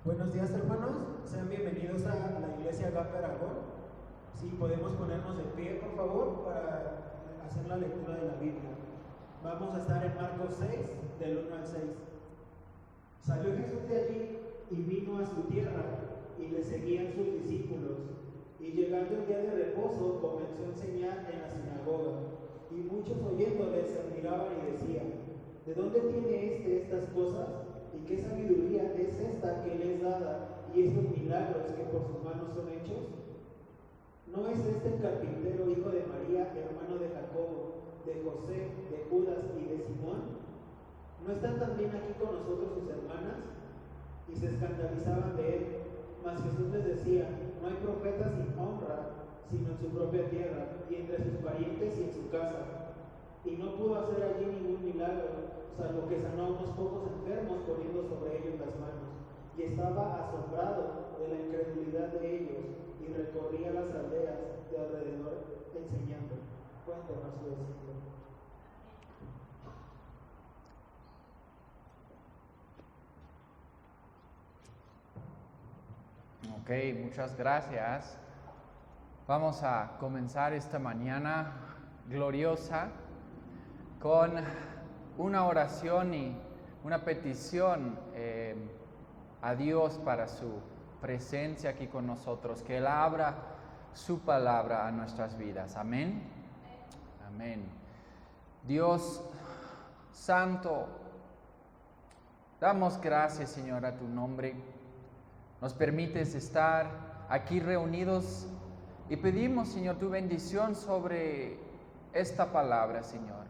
Buenos días, hermanos, sean bienvenidos a la iglesia Agape Aragón. Si podemos ponernos de pie, por favor, para hacer la lectura de la Biblia. Vamos a estar en Marcos 6, del 1 al 6. Salió Jesús de allí y vino a su tierra, y le seguían sus discípulos. Y llegando el día de reposo, comenzó a enseñar en la sinagoga. Y muchos oyéndole se admiraban y decían: ¿de dónde tiene estas cosas? ¿Y qué sabiduría es esta que le es dada, y estos milagros que por sus manos son hechos? ¿No es este el carpintero, hijo de María, hermano de Jacobo, de José, de Judas y de Simón? ¿No están también aquí con nosotros sus hermanas? Y se escandalizaban de él. Mas Jesús les decía: no hay profeta sin honra, sino en su propia tierra, y entre sus parientes y en su casa. Y no pudo hacer allí ningún milagro, salvo que sanó a unos pocos enfermos poniendo sobre ellos las manos. Y estaba asombrado de la incredulidad de ellos, y recorría las aldeas de alrededor enseñando. Pueden tomar su asiento. Ok, muchas gracias. Vamos a comenzar esta mañana gloriosa con una oración y una petición a Dios para su presencia aquí con nosotros, que Él abra su palabra a nuestras vidas. Amén. Amén. Dios Santo, damos gracias, Señor, a tu nombre. Nos permites estar aquí reunidos y pedimos, Señor, tu bendición sobre esta palabra, Señor.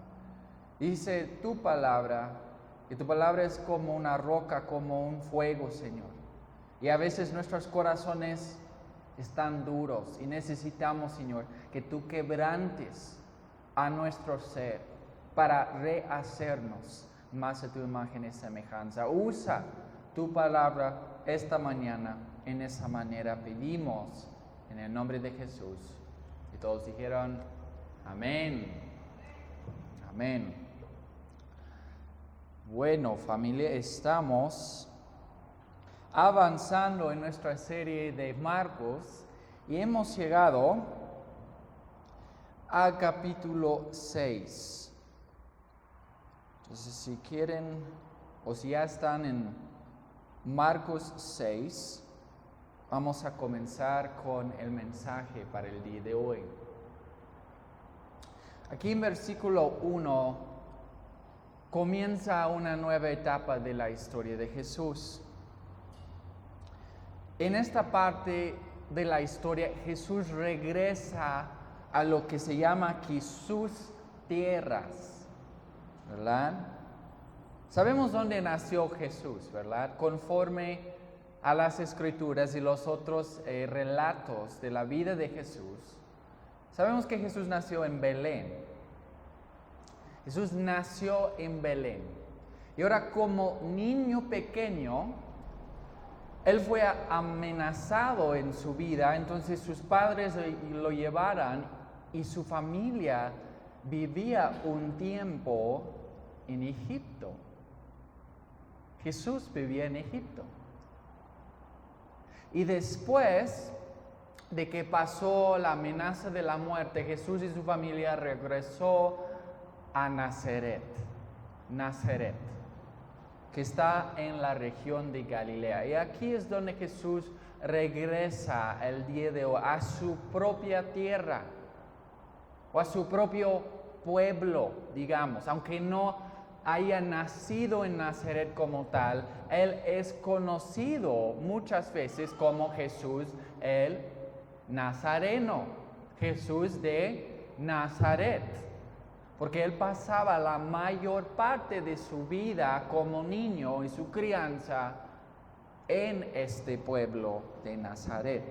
Dice tu palabra, que tu palabra es como una roca, como un fuego, Señor. Y a veces nuestros corazones están duros y necesitamos, Señor, que tú quebrantes a nuestro ser para rehacernos más a tu imagen y semejanza. Usa tu palabra esta mañana en esa manera. Pedimos en el nombre de Jesús. Y todos dijeron amén. Amén. Bueno, familia, estamos avanzando en nuestra serie de Marcos y hemos llegado al capítulo 6. Entonces, si quieren o si ya están en Marcos 6, vamos a comenzar con el mensaje para el día de hoy. Aquí en versículo 1 comienza una nueva etapa de la historia de Jesús. En esta parte de la historia, Jesús regresa a lo que se llama aquí sus tierras, ¿verdad? Sabemos dónde nació Jesús, ¿verdad? Conforme a las Escrituras y los otros relatos de la vida de Jesús, sabemos que Jesús nació en Belén. Jesús nació en Belén. Y ahora, como niño pequeño, él fue amenazado en su vida, entonces sus padres lo llevaron y su familia vivía un tiempo en Egipto. Jesús vivía en Egipto. Y después de que pasó la amenaza de la muerte, Jesús y su familia regresó a Nazaret, que está en la región de Galilea. Y aquí es donde Jesús regresa el día de hoy a su propia tierra, o a su propio pueblo, digamos, aunque no haya nacido en Nazaret como tal, él es conocido muchas veces como Jesús el Nazareno, Jesús de Nazaret, porque él pasaba la mayor parte de su vida como niño y su crianza en este pueblo de Nazaret.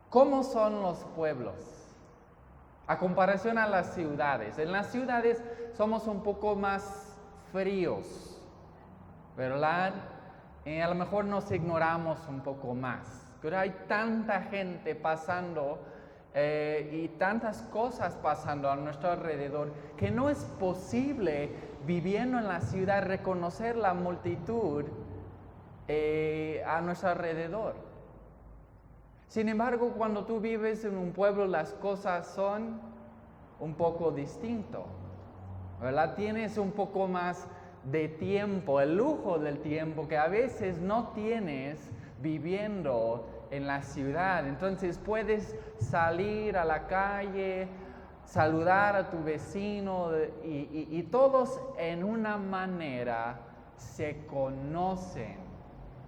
¿Cómo son los pueblos? A comparación a las ciudades. En las ciudades somos un poco más fríos, ¿verdad? A lo mejor nos ignoramos un poco más. Pero hay tanta gente pasando y tantas cosas pasando a nuestro alrededor que no es posible, viviendo en la ciudad, reconocer la multitud a nuestro alrededor. Sin embargo, cuando tú vives en un pueblo, las cosas son un poco distintas, ¿verdad? Tienes un poco más de tiempo, el lujo del tiempo que a veces no tienes viviendo en la ciudad. Entonces puedes salir a la calle, saludar a tu vecino y todos en una manera se conocen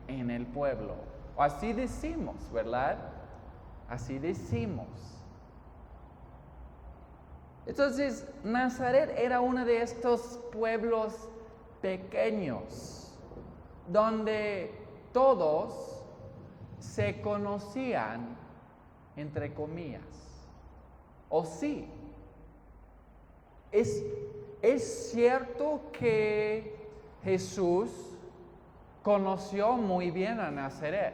en el pueblo. O así decimos, ¿verdad? Así decimos. Entonces, Nazaret era uno de estos pueblos pequeños donde todos se conocían, entre comillas. ¿O sí? Es cierto que Jesús conoció muy bien a Nazaret,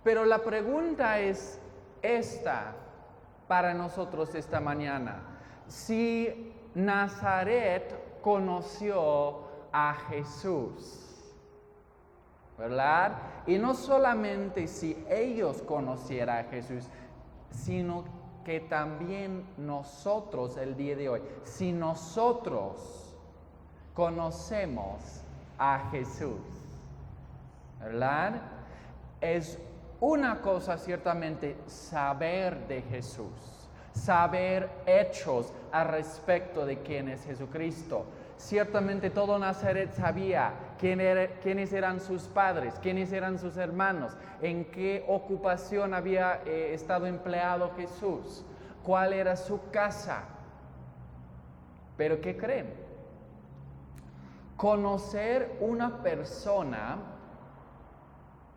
pero la pregunta es esta para nosotros esta mañana. Si Nazaret conoció a Jesús, ¿verdad? Y no solamente si ellos conocieran a Jesús, sino que también nosotros el día de hoy, si nosotros conocemos a Jesús, ¿verdad? Es una cosa ciertamente saber de Jesús, saber hechos al respecto de quién es Jesucristo. Ciertamente todo Nazaret sabía quiénes eran sus padres, quiénes eran sus hermanos, en qué ocupación había estado empleado Jesús, cuál era su casa. Pero ¿qué creen? Conocer una persona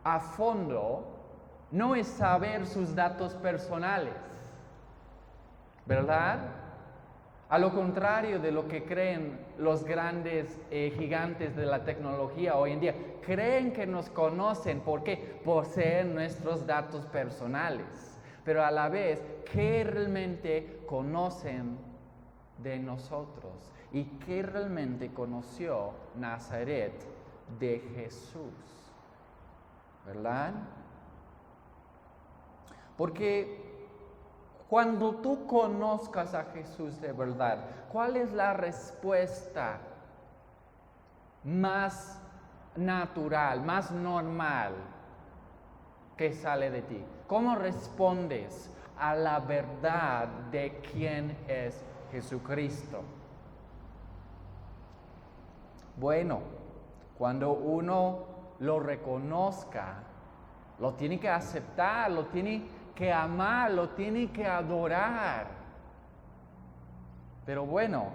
a fondo no es saber sus datos personales, ¿verdad? A lo contrario de lo que creen los grandes gigantes de la tecnología hoy en día. Creen que nos conocen. ¿Por qué? Poseen nuestros datos personales. Pero a la vez, ¿qué realmente conocen de nosotros? ¿Y qué realmente conoció Nazaret de Jesús? ¿Verdad? Porque cuando tú conozcas a Jesús de verdad, ¿cuál es la respuesta más natural, más normal que sale de ti? ¿Cómo respondes a la verdad de quién es Jesucristo? Bueno, cuando uno lo reconozca, lo tiene que aceptar, lo tiene que amar, lo tiene que adorar. Pero bueno,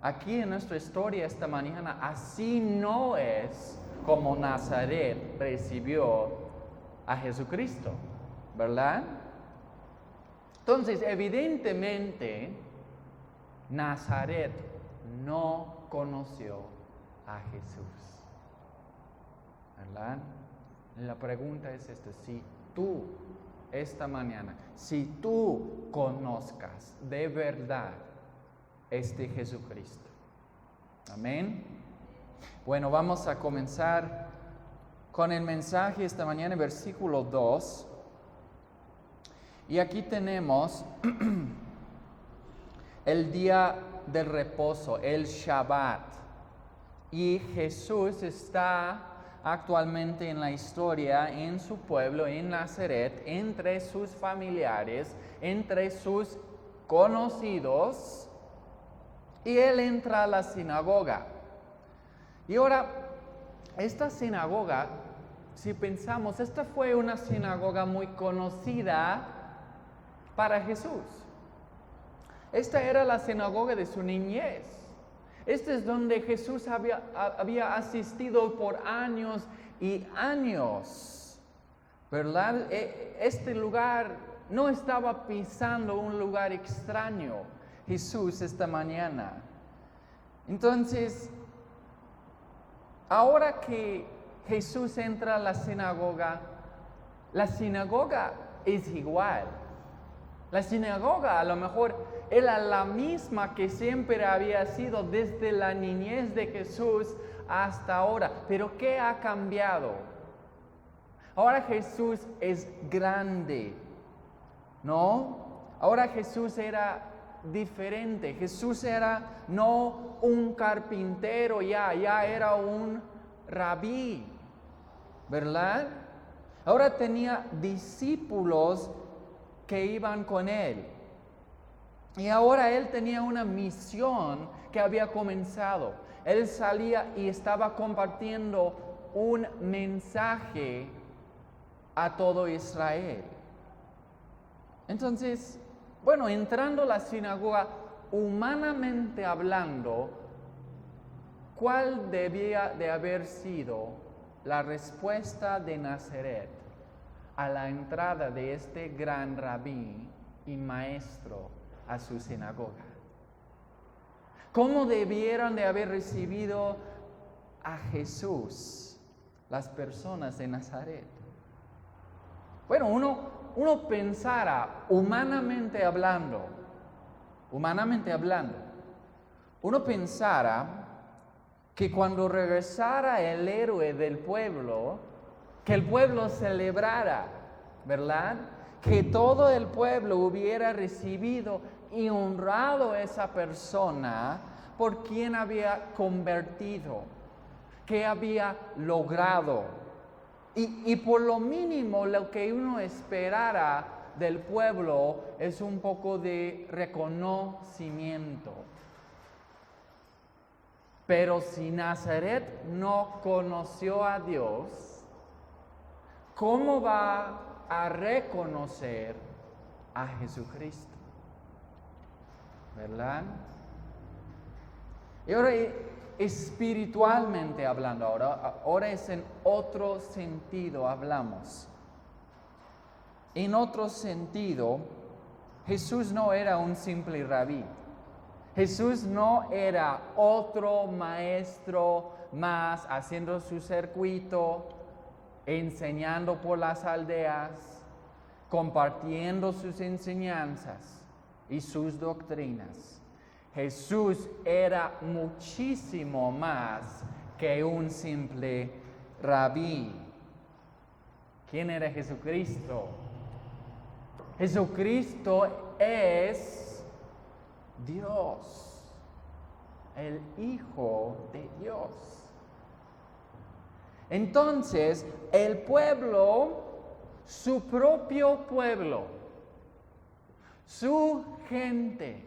aquí en nuestra historia esta mañana, así no es como Nazaret recibió a Jesucristo, ¿verdad? Entonces, evidentemente, Nazaret no conoció a Jesús, ¿verdad? La pregunta es esta: si tú esta mañana, si tú conozcas de verdad este Jesucristo. Amén. Bueno, vamos a comenzar con el mensaje esta mañana, versículo 2. Y aquí tenemos el día del reposo, el Shabbat. Y Jesús está actualmente en la historia, en su pueblo, en Nazaret, entre sus familiares, entre sus conocidos, y él entra a la sinagoga. Y ahora, esta sinagoga, si pensamos, esta fue una sinagoga muy conocida para Jesús. Esta era la sinagoga de su niñez. Este es donde Jesús había asistido por años y años, ¿verdad? Este lugar no estaba pisando un lugar extraño, Jesús, esta mañana. Entonces, ahora que Jesús entra a la sinagoga es igual. La sinagoga a lo mejor era la misma que siempre había sido desde la niñez de Jesús hasta ahora. Pero ¿qué ha cambiado? Ahora Jesús es grande, ¿no? Ahora Jesús era diferente. Jesús era no un carpintero, ya era un rabí, ¿verdad? Ahora tenía discípulos que iban con él. Y ahora él tenía una misión que había comenzado. Él salía y estaba compartiendo un mensaje a todo Israel. Entonces, bueno, entrando a la sinagoga, humanamente hablando, ¿cuál debía de haber sido la respuesta de Nazaret a la entrada de este gran rabí y maestro a su sinagoga? ¿Cómo debieron de haber recibido a Jesús las personas de Nazaret? Bueno, uno pensara, humanamente hablando, uno pensara que cuando regresara el héroe del pueblo, que el pueblo celebrara, ¿verdad? Que todo el pueblo hubiera recibido y honrado a esa persona por quien había convertido, que había logrado. Y por lo mínimo lo que uno esperara del pueblo es un poco de reconocimiento. Pero si Nazaret no conoció a Dios, ¿cómo va a reconocer a Jesucristo? ¿Verdad? Y ahora, espiritualmente hablando, ahora es en otro sentido hablamos. En otro sentido, Jesús no era un simple rabí. Jesús no era otro maestro más haciendo su circuito, enseñando por las aldeas, compartiendo sus enseñanzas y sus doctrinas. Jesús era muchísimo más que un simple rabí. ¿Quién era Jesucristo? Jesucristo es Dios, el Hijo de Dios. Entonces, el pueblo, su propio pueblo, su gente,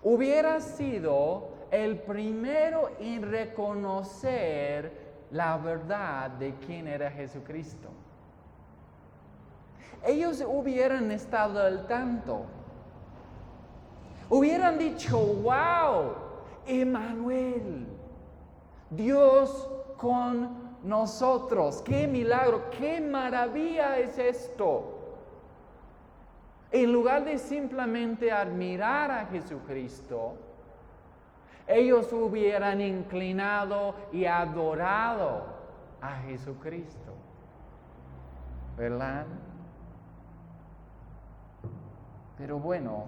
hubiera sido el primero en reconocer la verdad de quién era Jesucristo. Ellos hubieran estado al tanto. Hubieran dicho, wow, Emmanuel, Dios con nosotros. ¡Qué milagro! ¡Qué maravilla es esto! En lugar de simplemente admirar a Jesucristo, ellos hubieran inclinado y adorado a Jesucristo. ¿Verdad? Pero bueno,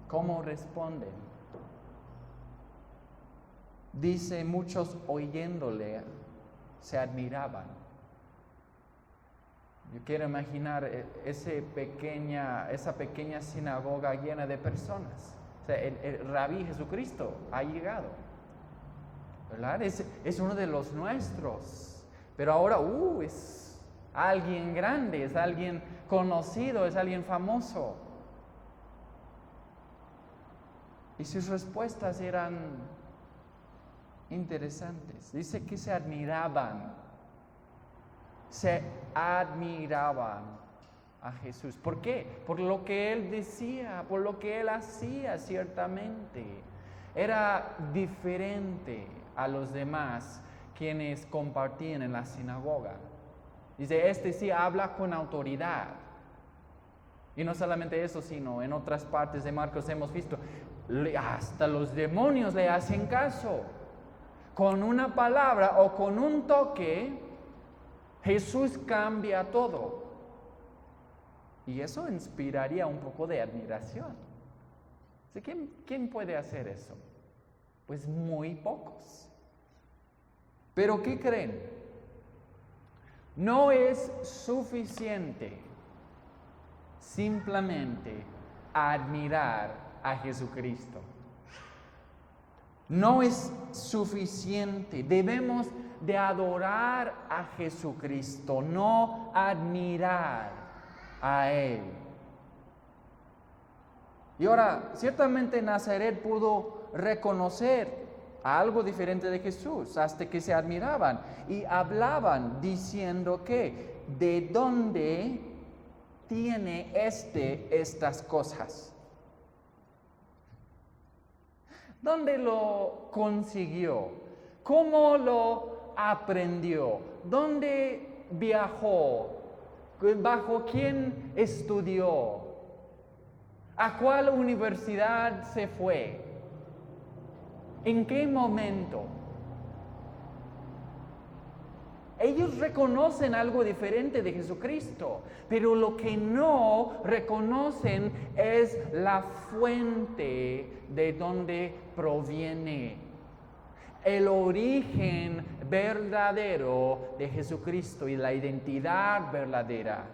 ¿cómo responden? Dice, muchos oyéndole se admiraban. Yo quiero imaginar esa pequeña sinagoga llena de personas. O sea, el rabí Jesucristo ha llegado, ¿verdad? Es uno de los nuestros, pero ahora es alguien grande, es alguien conocido, es alguien famoso. Y sus respuestas eran interesantes. Dice que se admiraban a Jesús. ¿Por qué? Por lo que Él decía, por lo que Él hacía, ciertamente. Era diferente a los demás quienes compartían en la sinagoga. Dice, este sí habla con autoridad. Y no solamente eso, sino en otras partes de Marcos hemos visto, hasta los demonios le hacen caso. Con una palabra o con un toque, Jesús cambia todo. Y eso inspiraría un poco de admiración. ¿Quién puede hacer eso? Pues muy pocos. Pero ¿qué creen? No es suficiente simplemente admirar a Jesucristo. No es suficiente. Debemos de adorar a Jesucristo, no admirar a Él. Y ahora, ciertamente Nazaret pudo reconocer algo diferente de Jesús, hasta que se admiraban y hablaban diciendo que ¿de dónde tiene estas cosas? ¿Dónde lo consiguió? ¿Cómo lo aprendió? ¿Dónde viajó? ¿Bajo quién estudió? ¿A cuál universidad se fue? ¿En qué momento? Ellos reconocen algo diferente de Jesucristo, pero lo que no reconocen es la fuente de donde proviene, el origen verdadero de Jesucristo y la identidad verdadera.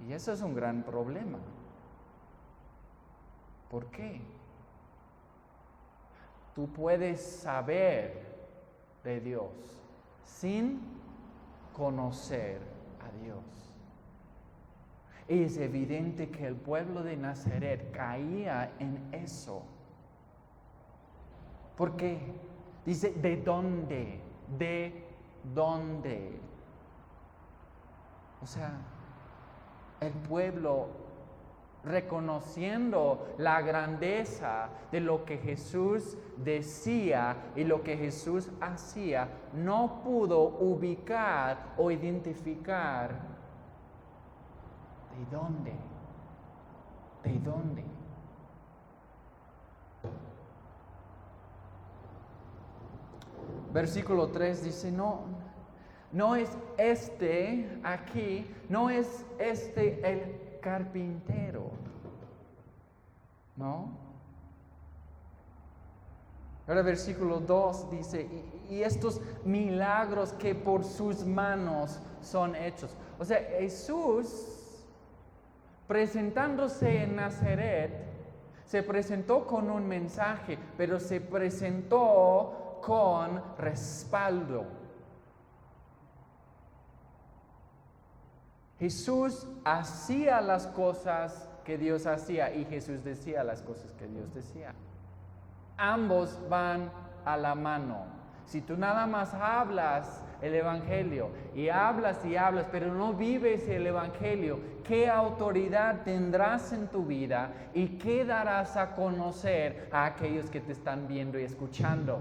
Y eso es un gran problema. ¿Por qué? Tú puedes saber de Dios sin conocer a Dios. Es evidente que el pueblo de Nazaret caía en eso. ¿Por qué? Dice, ¿de dónde? ¿De dónde? O sea, el pueblo, reconociendo la grandeza de lo que Jesús decía y lo que Jesús hacía, no pudo ubicar o identificar de dónde. ¿De dónde? Versículo 3 dice, no es aquí, no es el carpintero, ¿no? Ahora versículo 2 dice, y estos milagros que por sus manos son hechos. O sea, Jesús, presentándose en Nazaret, se presentó con un mensaje, pero se presentó con respaldo. Jesús hacía las cosas que Dios hacía y Jesús decía las cosas que Dios decía. Ambos van a la mano. Si tú nada más hablas el Evangelio y hablas, pero no vives el Evangelio, ¿qué autoridad tendrás en tu vida y qué darás a conocer a aquellos que te están viendo y escuchando?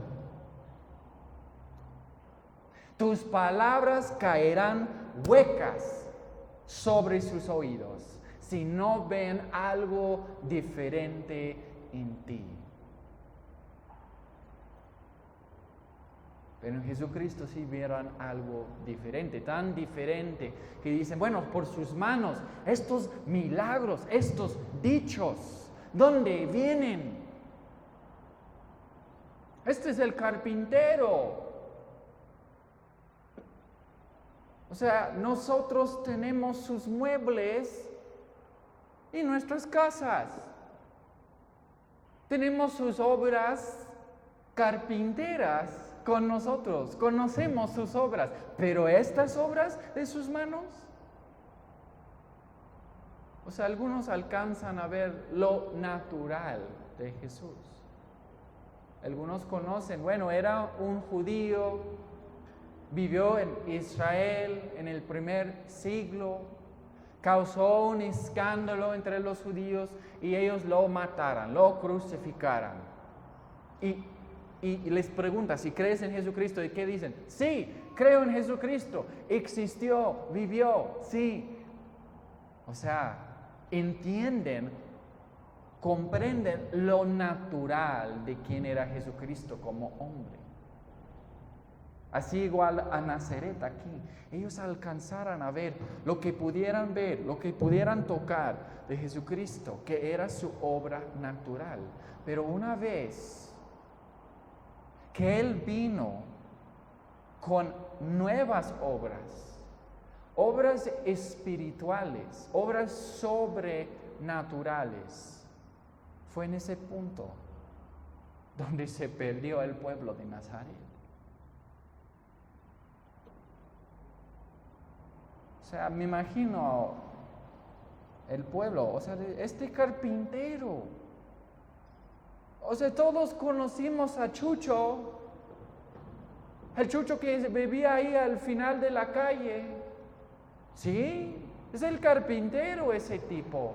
Tus palabras caerán huecas sobre sus oídos si no ven algo diferente en ti. Pero en Jesucristo sí vieron algo diferente, tan diferente que dicen, bueno, por sus manos, estos milagros, estos dichos, ¿dónde vienen? Este es el carpintero. O sea, nosotros tenemos sus muebles en nuestras casas. Tenemos sus obras carpinteras con nosotros. Conocemos sus obras. Pero estas obras de sus manos. O sea, algunos alcanzan a ver lo natural de Jesús. Algunos conocen, bueno, era un judío, vivió en Israel en el primer siglo, causó un escándalo entre los judíos y ellos lo mataran, lo crucificaran. Y les pregunta, si crees en Jesucristo, ¿y qué dicen? Sí, creo en Jesucristo, existió, vivió, sí. O sea, entienden, comprenden lo natural de quién era Jesucristo como hombre. Así igual a Nazaret aquí. Ellos alcanzaran a ver, lo que pudieran tocar de Jesucristo, que era su obra natural. Pero una vez que Él vino con nuevas obras espirituales, obras sobrenaturales, fue en ese punto donde se perdió el pueblo de Nazaret. O sea, me imagino el pueblo, o sea, este carpintero. O sea, todos conocimos a Chucho, el Chucho que vivía ahí al final de la calle. Sí, es el carpintero ese tipo.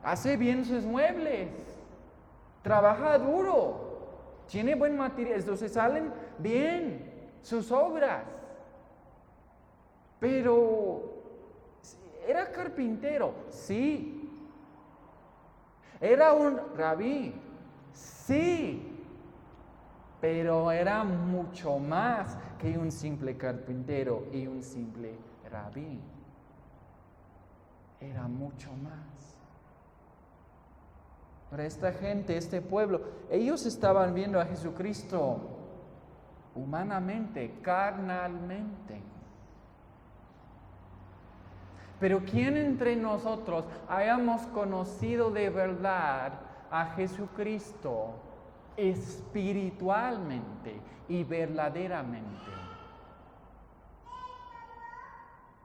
Hace bien sus muebles, trabaja duro, tiene buen material, entonces salen bien sus obras. Pero, ¿era carpintero? Sí. ¿Era un rabí? Sí. Pero era mucho más que un simple carpintero y un simple rabí. Era mucho más. Para esta gente, este pueblo, ellos estaban viendo a Jesucristo humanamente, carnalmente. Pero ¿quién entre nosotros hayamos conocido de verdad a Jesucristo espiritualmente y verdaderamente?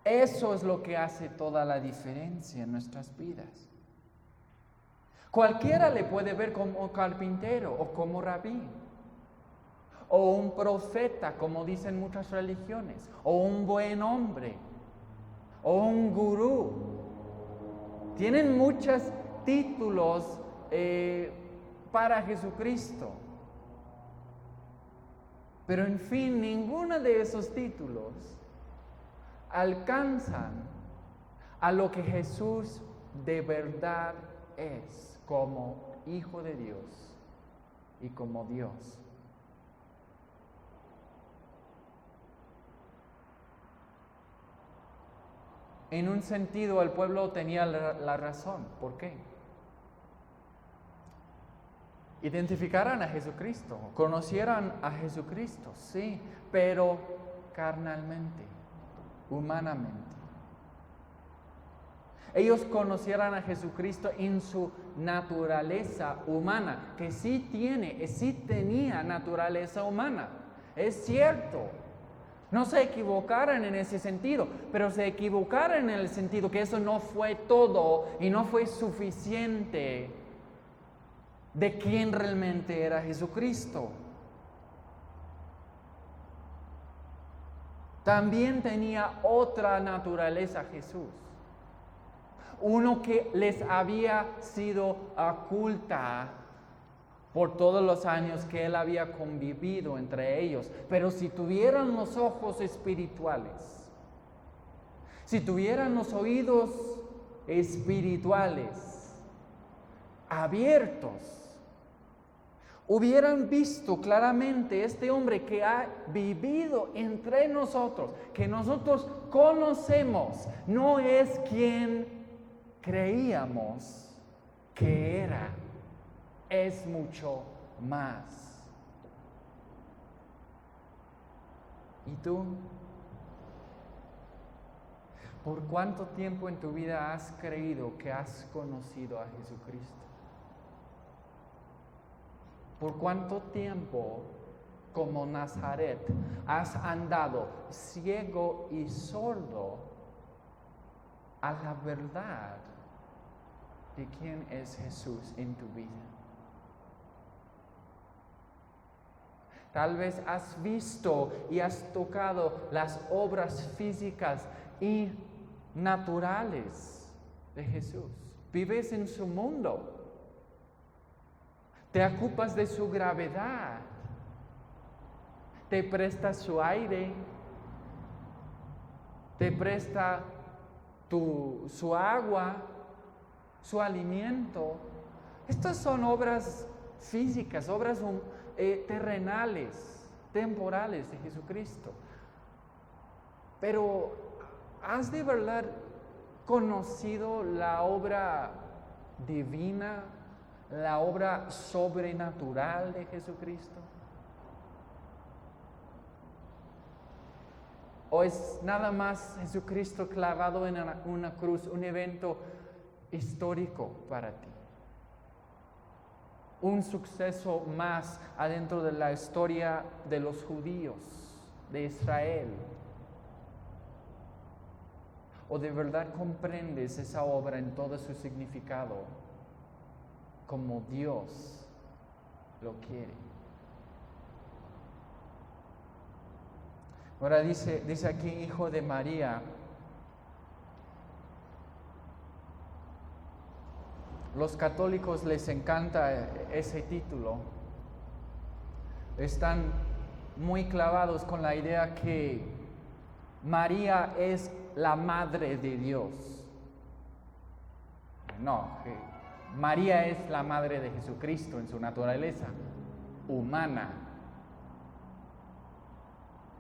Eso es lo que hace toda la diferencia en nuestras vidas. Cualquiera le puede ver como carpintero o como rabí, o un profeta, como dicen muchas religiones, o un buen hombre, o un gurú. Tienen muchos títulos para Jesucristo. Pero en fin, ninguno de esos títulos alcanzan a lo que Jesús de verdad es como Hijo de Dios y como Dios. En un sentido, el pueblo tenía la razón. ¿Por qué? Identificaran a Jesucristo, conocieran a Jesucristo, sí, pero carnalmente, humanamente. Ellos conocieran a Jesucristo en su naturaleza humana, que sí tenía naturaleza humana, es cierto. No se equivocaran en ese sentido, pero se equivocaran en el sentido que eso no fue todo y no fue suficiente de quién realmente era Jesucristo. También tenía otra naturaleza Jesús, uno que les había sido oculta por todos los años que Él había convivido entre ellos. Pero si tuvieran los ojos espirituales, si tuvieran los oídos espirituales abiertos, hubieran visto claramente este hombre que ha vivido entre nosotros, que nosotros conocemos, no es quien creíamos que era. Es mucho más. ¿Y tú? ¿Por cuánto tiempo en tu vida has creído que has conocido a Jesucristo? ¿Por cuánto tiempo, como Nazaret, has andado ciego y sordo a la verdad de quién es Jesús en tu vida? Tal vez has visto y has tocado las obras físicas y naturales de Jesús. Vives en su mundo. Te ocupas de su gravedad. Te presta su aire. Te presta su agua, su alimento. Estas son obras físicas, obras terrenales, temporales de Jesucristo. Pero ¿has de verdad conocido la obra divina, la obra sobrenatural de Jesucristo? ¿O es nada más Jesucristo clavado en una cruz, un evento histórico para ti? Un suceso más adentro de la historia de los judíos, de Israel. ¿O de verdad comprendes esa obra en todo su significado como Dios lo quiere? Ahora dice aquí, hijo de María. Los católicos les encanta ese título. Están muy clavados con la idea que María es la madre de Dios. No, que María es la madre de Jesucristo en su naturaleza humana.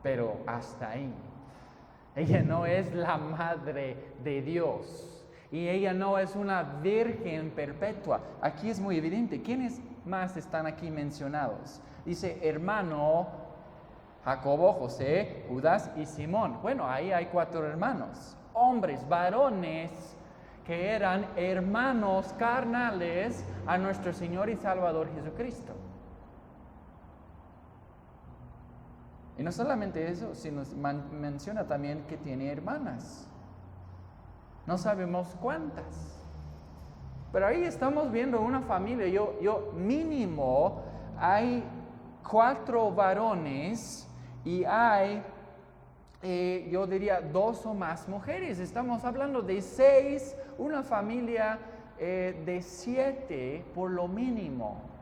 Pero hasta ahí. Ella no es la madre de Dios. Y ella no es una virgen perpetua. Aquí es muy evidente. ¿Quiénes más están aquí mencionados? Dice hermano Jacobo, José, Judas y Simón. Bueno, ahí hay 4 hermanos. Hombres, varones, que eran hermanos carnales a nuestro Señor y Salvador Jesucristo. Y no solamente eso, sino menciona también que tiene hermanas. No sabemos cuántas. Pero ahí estamos viendo una familia. Yo mínimo hay 4 varones y hay, yo diría, 2 o más mujeres. Estamos hablando de 6, una familia de 7 por lo mínimo.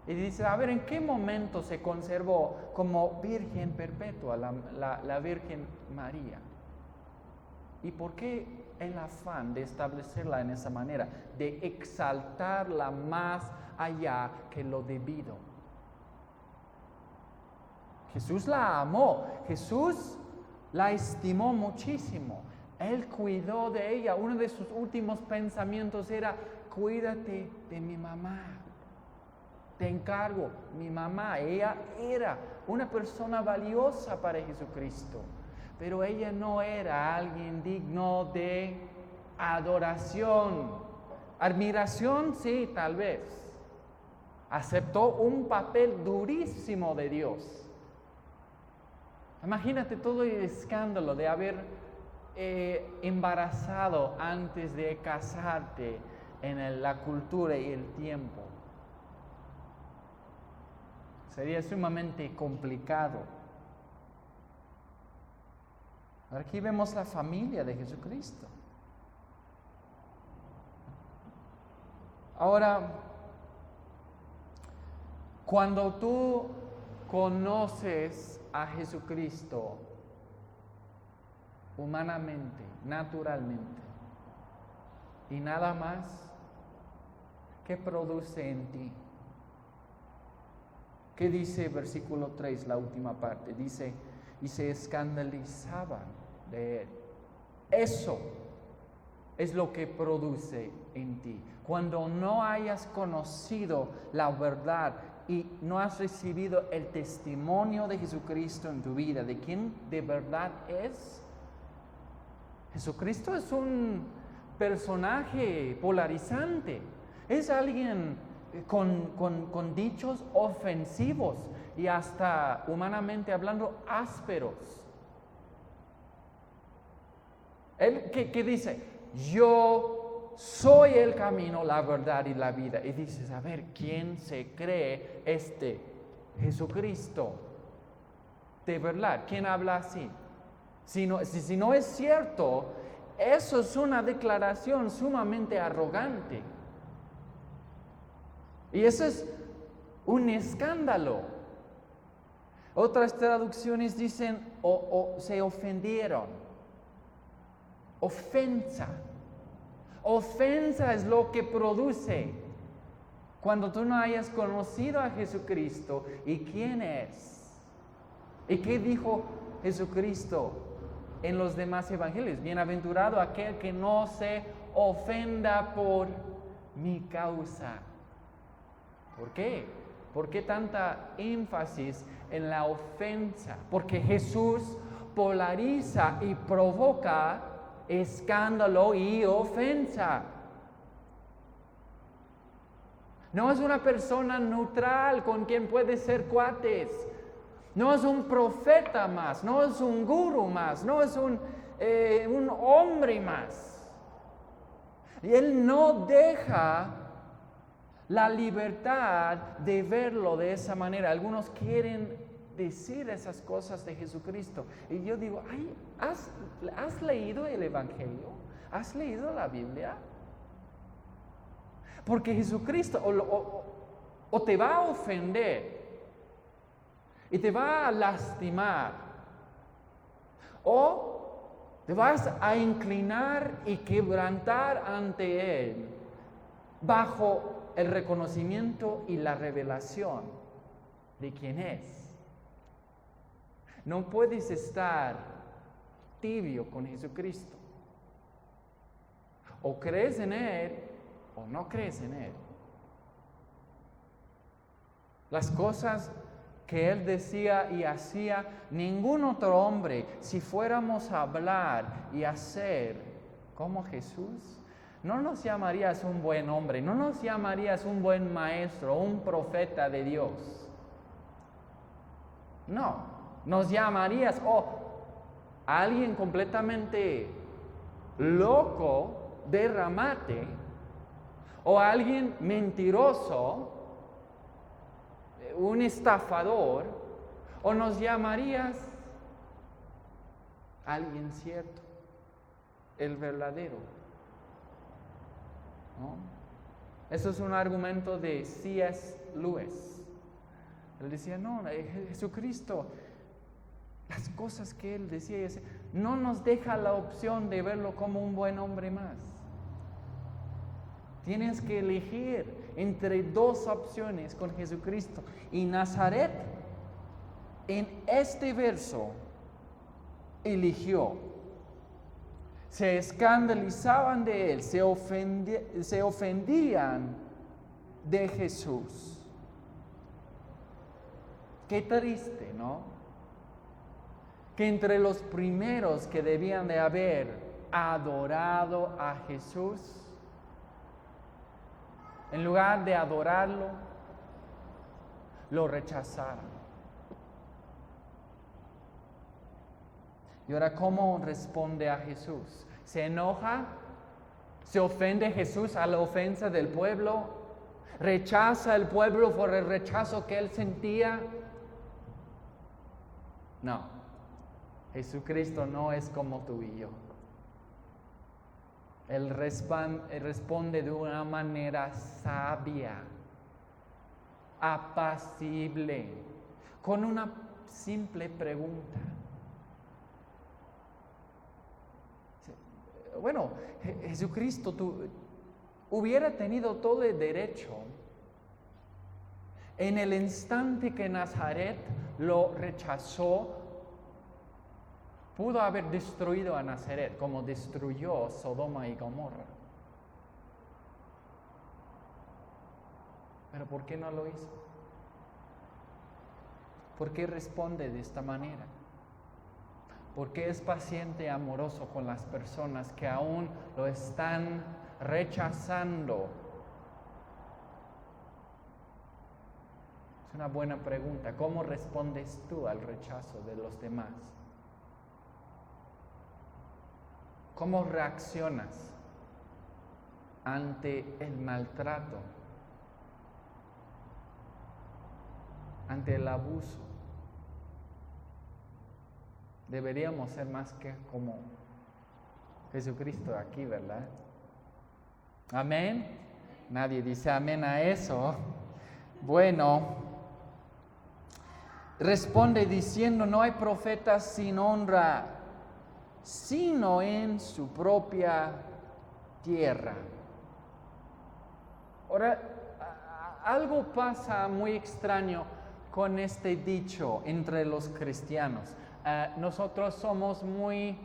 Y dice, a ver, ¿en qué momento se conservó como virgen perpetua la Virgen María? ¿Y por qué el afán de establecerla en esa manera? De exaltarla más allá que lo debido. Jesús la amó, Jesús la estimó muchísimo. Él cuidó de ella. Uno de sus últimos pensamientos era, cuídate de mi mamá. Te encargo, mi mamá. Ella era una persona valiosa para Jesucristo, pero ella no era alguien digno de adoración. Admiración, sí, tal vez. Aceptó un papel durísimo de Dios. Imagínate todo el escándalo de haber embarazado antes de casarte en la cultura y el tiempo. Sería sumamente complicado. Aquí vemos la familia de Jesucristo. Ahora, cuando tú conoces a Jesucristo humanamente, naturalmente, y nada más, ¿qué produce en ti? ¿Qué dice versículo 3, la última parte? Dice, y se escandalizaban de él. Eso es lo que produce en ti. Cuando no hayas conocido la verdad y no has recibido el testimonio de Jesucristo en tu vida, de quién de verdad es. Jesucristo es un personaje polarizante. Es alguien con dichos ofensivos y hasta humanamente hablando ásperos. Él que dice, yo soy el camino, la verdad y la vida. Y dices, a ver, ¿quién se cree este Jesucristo? De verdad, ¿quién habla así? Si no es cierto, eso es una declaración sumamente arrogante. Y eso es un escándalo. Otras traducciones dicen o se ofendieron. Ofensa. Ofensa es lo que produce cuando tú no hayas conocido a Jesucristo y quién es. ¿Y qué dijo Jesucristo en los demás evangelios? Bienaventurado aquel que no se ofenda por mi causa. ¿Por qué? ¿Por qué tanta énfasis en la ofensa? Porque Jesús polariza y provoca escándalo y ofensa. No es una persona neutral con quien puede ser cuates. No es un profeta más, no es un gurú más, no es un hombre más. Y Él no deja la libertad de verlo de esa manera. Algunos quieren decir esas cosas de Jesucristo. Y yo digo, ay, ¿has leído el Evangelio? ¿Has leído la Biblia? Porque Jesucristo o te va a ofender y te va a lastimar, o te vas a inclinar y quebrantar ante Él bajo el reconocimiento y la revelación de quién es. No puedes estar tibio con Jesucristo. O crees en Él o no crees en Él. Las cosas que Él decía y hacía, ningún otro hombre, si fuéramos a hablar y hacer como Jesús, no nos llamarías un buen hombre, no nos llamarías un buen maestro, un profeta de Dios. No, nos llamarías alguien completamente loco, derramate, o alguien mentiroso, un estafador, o nos llamarías alguien cierto, el verdadero, ¿no? Eso es un argumento de C.S. Lewis. Él decía, no, Jesucristo, las cosas que Él decía, no nos deja la opción de verlo como un buen hombre más. Tienes que elegir entre dos opciones con Jesucristo. Y Nazaret, en este verso, eligió. Se escandalizaban de Él, se ofendían de Jesús. Qué triste, ¿no? Que entre los primeros que debían de haber adorado a Jesús, en lugar de adorarlo, lo rechazaron. Y ahora, ¿cómo responde a Jesús? ¿Se enoja? ¿Se ofende Jesús a la ofensa del pueblo? ¿Rechaza el pueblo por el rechazo que él sentía? No. Jesucristo no es como tú y yo. Él responde de una manera sabia, apacible, con una simple pregunta. Bueno, Jesucristo hubiera tenido todo el derecho en el instante que Nazaret lo rechazó. Pudo haber destruido a Nazaret como destruyó Sodoma y Gomorra. Pero ¿por qué no lo hizo? ¿Por qué responde de esta manera? ¿Por qué es paciente y amoroso con las personas que aún lo están rechazando? Es una buena pregunta. ¿Cómo respondes tú al rechazo de los demás? ¿Cómo reaccionas ante el maltrato, ante el abuso? Deberíamos ser más que como Jesucristo aquí, ¿verdad? ¿Amén? Nadie dice amén a eso. Bueno, responde diciendo, no hay profeta sin honra, sino en su propia tierra. Ahora, algo pasa muy extraño con este dicho entre los cristianos. Nosotros somos muy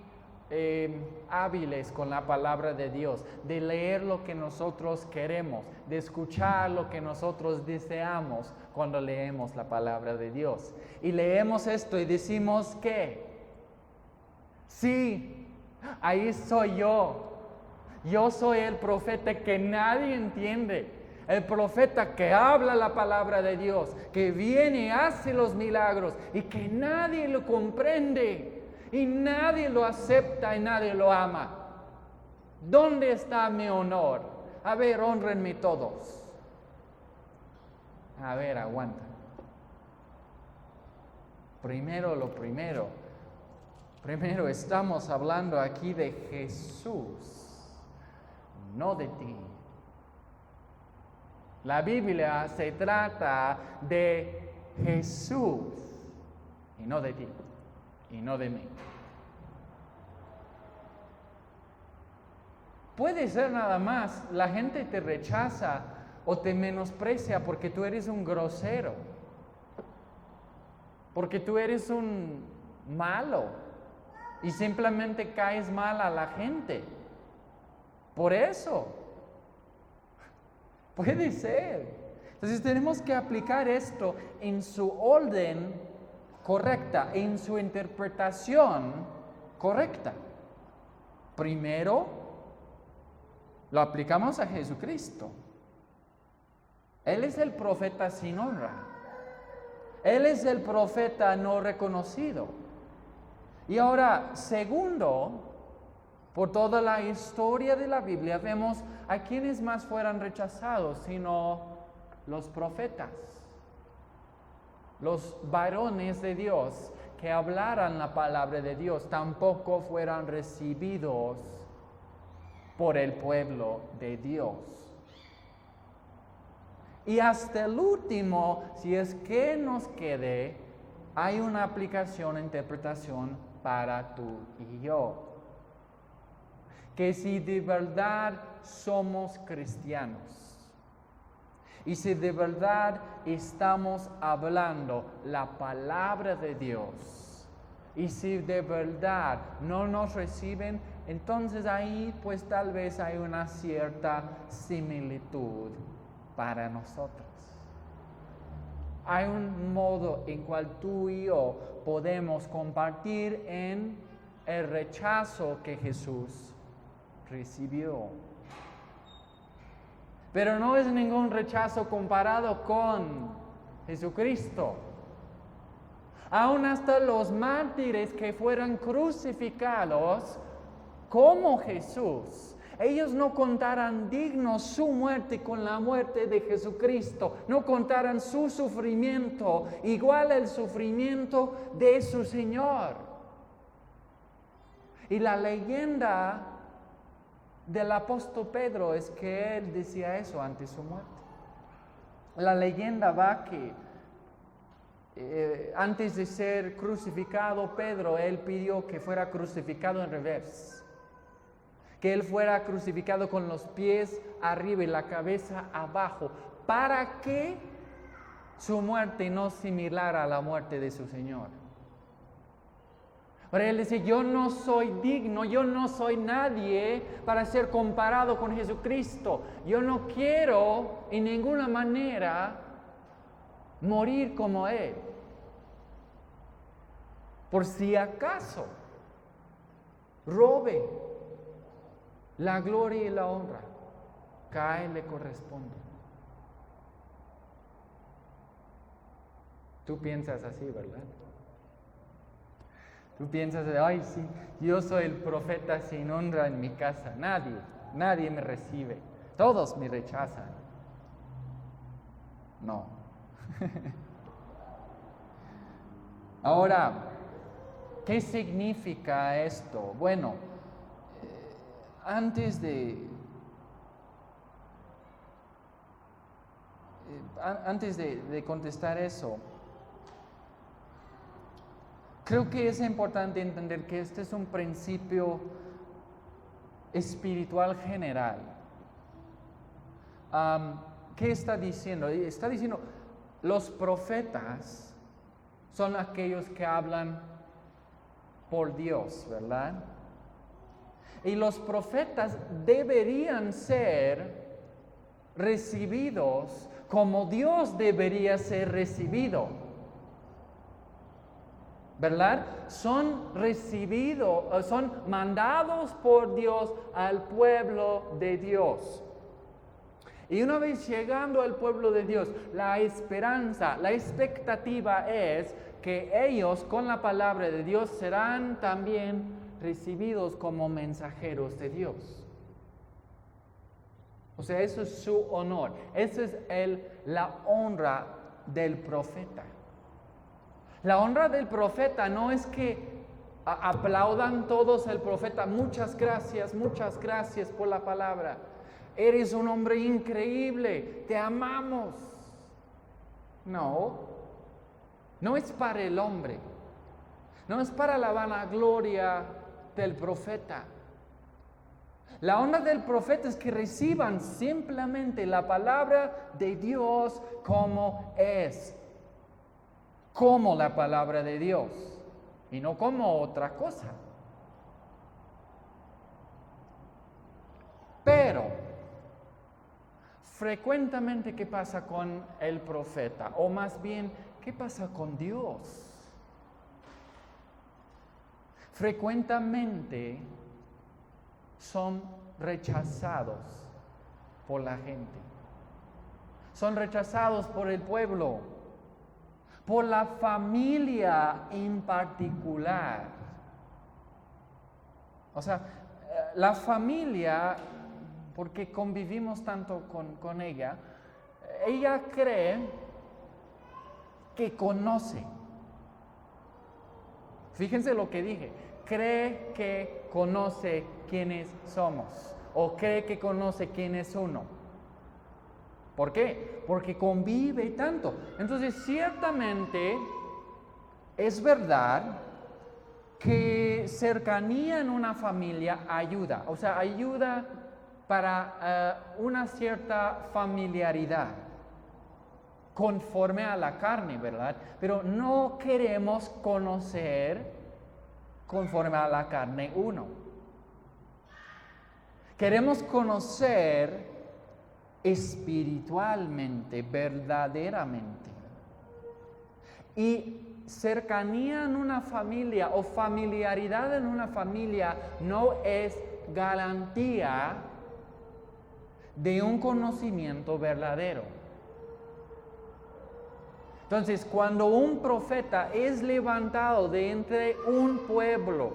hábiles con la palabra de Dios, de leer lo que nosotros queremos, de escuchar lo que nosotros deseamos cuando leemos la palabra de Dios. Y leemos esto y decimos que, sí, ahí soy yo. Yo soy el profeta que nadie entiende. El profeta que habla la palabra de Dios, que viene y hace los milagros y que nadie lo comprende y nadie lo acepta y nadie lo ama. ¿Dónde está mi honor? A ver, honrenme todos. A ver, aguanta. Primero lo primero. Primero estamos hablando aquí de Jesús, no de ti. La Biblia se trata de Jesús y no de ti y no de mí. Puede ser nada más, la gente te rechaza o te menosprecia porque tú eres un grosero, porque tú eres un malo y simplemente caes mal a la gente. Por eso. Puede ser. Entonces tenemos que aplicar esto en su orden correcta, en su interpretación correcta. Primero, lo aplicamos a Jesucristo. Él es el profeta sin honra. Él es el profeta no reconocido. Y ahora, segundo, por toda la historia de la Biblia vemos a quienes más fueran rechazados, sino los profetas, los varones de Dios que hablaran la palabra de Dios, tampoco fueran recibidos por el pueblo de Dios. Y hasta el último, si es que nos quede, hay una aplicación, interpretación para tú y yo. Que si de verdad somos cristianos y si de verdad estamos hablando la palabra de Dios y si de verdad no nos reciben, entonces ahí pues tal vez hay una cierta similitud para nosotros. Hay un modo en cual tú y yo podemos compartir en el rechazo que Jesús recibió. Pero no es ningún rechazo comparado con Jesucristo. Aún hasta los mártires que fueron crucificados como Jesús, ellos no contaran dignos su muerte con la muerte de Jesucristo, no contaran su sufrimiento igual al sufrimiento de su Señor. Y la leyenda del apóstol Pedro es que él decía eso ante su muerte. La leyenda va que antes de ser crucificado Pedro, él pidió que fuera crucificado en revés, que él fuera crucificado con los pies arriba y la cabeza abajo, para que su muerte no similara a la muerte de su Señor. Pero él dice, yo no soy digno, yo no soy nadie para ser comparado con Jesucristo. Yo no quiero en ninguna manera morir como Él. Por si acaso robe la gloria y la honra que a Él le corresponde. Tú piensas así, ¿verdad? Tú piensas, ay sí, yo soy el profeta sin honra en mi casa. Nadie me recibe. Todos me rechazan. No. Ahora, ¿qué significa esto? Bueno, antes de contestar eso, creo que es importante entender que este es un principio espiritual general. ¿Qué está diciendo? Está diciendo, los profetas son aquellos que hablan por Dios, ¿verdad? Y los profetas deberían ser recibidos como Dios debería ser recibido, ¿verdad? Son recibidos, son mandados por Dios al pueblo de Dios. Y una vez llegando al pueblo de Dios, la esperanza, la expectativa es que ellos con la palabra de Dios serán también recibidos como mensajeros de Dios. O sea, eso es su honor. Esa es la honra del profeta. La honra del profeta no es que aplaudan todos al profeta. Muchas gracias por la palabra. Eres un hombre increíble, te amamos. No es para el hombre. No es para la vanagloria del profeta. La honra del profeta es que reciban simplemente la palabra de Dios como es, como la palabra de Dios y no como otra cosa. Pero frecuentemente, ¿qué pasa con el profeta? O más bien, ¿qué pasa con Dios? Frecuentemente son rechazados por la gente. Son rechazados por el pueblo, por la familia en particular. O sea, la familia, porque convivimos tanto con ella cree que conoce. Fíjense lo que dije, cree que conoce quiénes somos o cree que conoce quién es uno. ¿Por qué? Porque convive tanto. Entonces, ciertamente es verdad que cercanía en una familia ayuda, o sea, ayuda para una cierta familiaridad conforme a la carne, ¿verdad? Pero no queremos conocer conforme a la carne uno. Queremos conocer espiritualmente, verdaderamente. Y cercanía en una familia o familiaridad en una familia no es garantía de un conocimiento verdadero. Entonces, cuando un profeta es levantado de entre un pueblo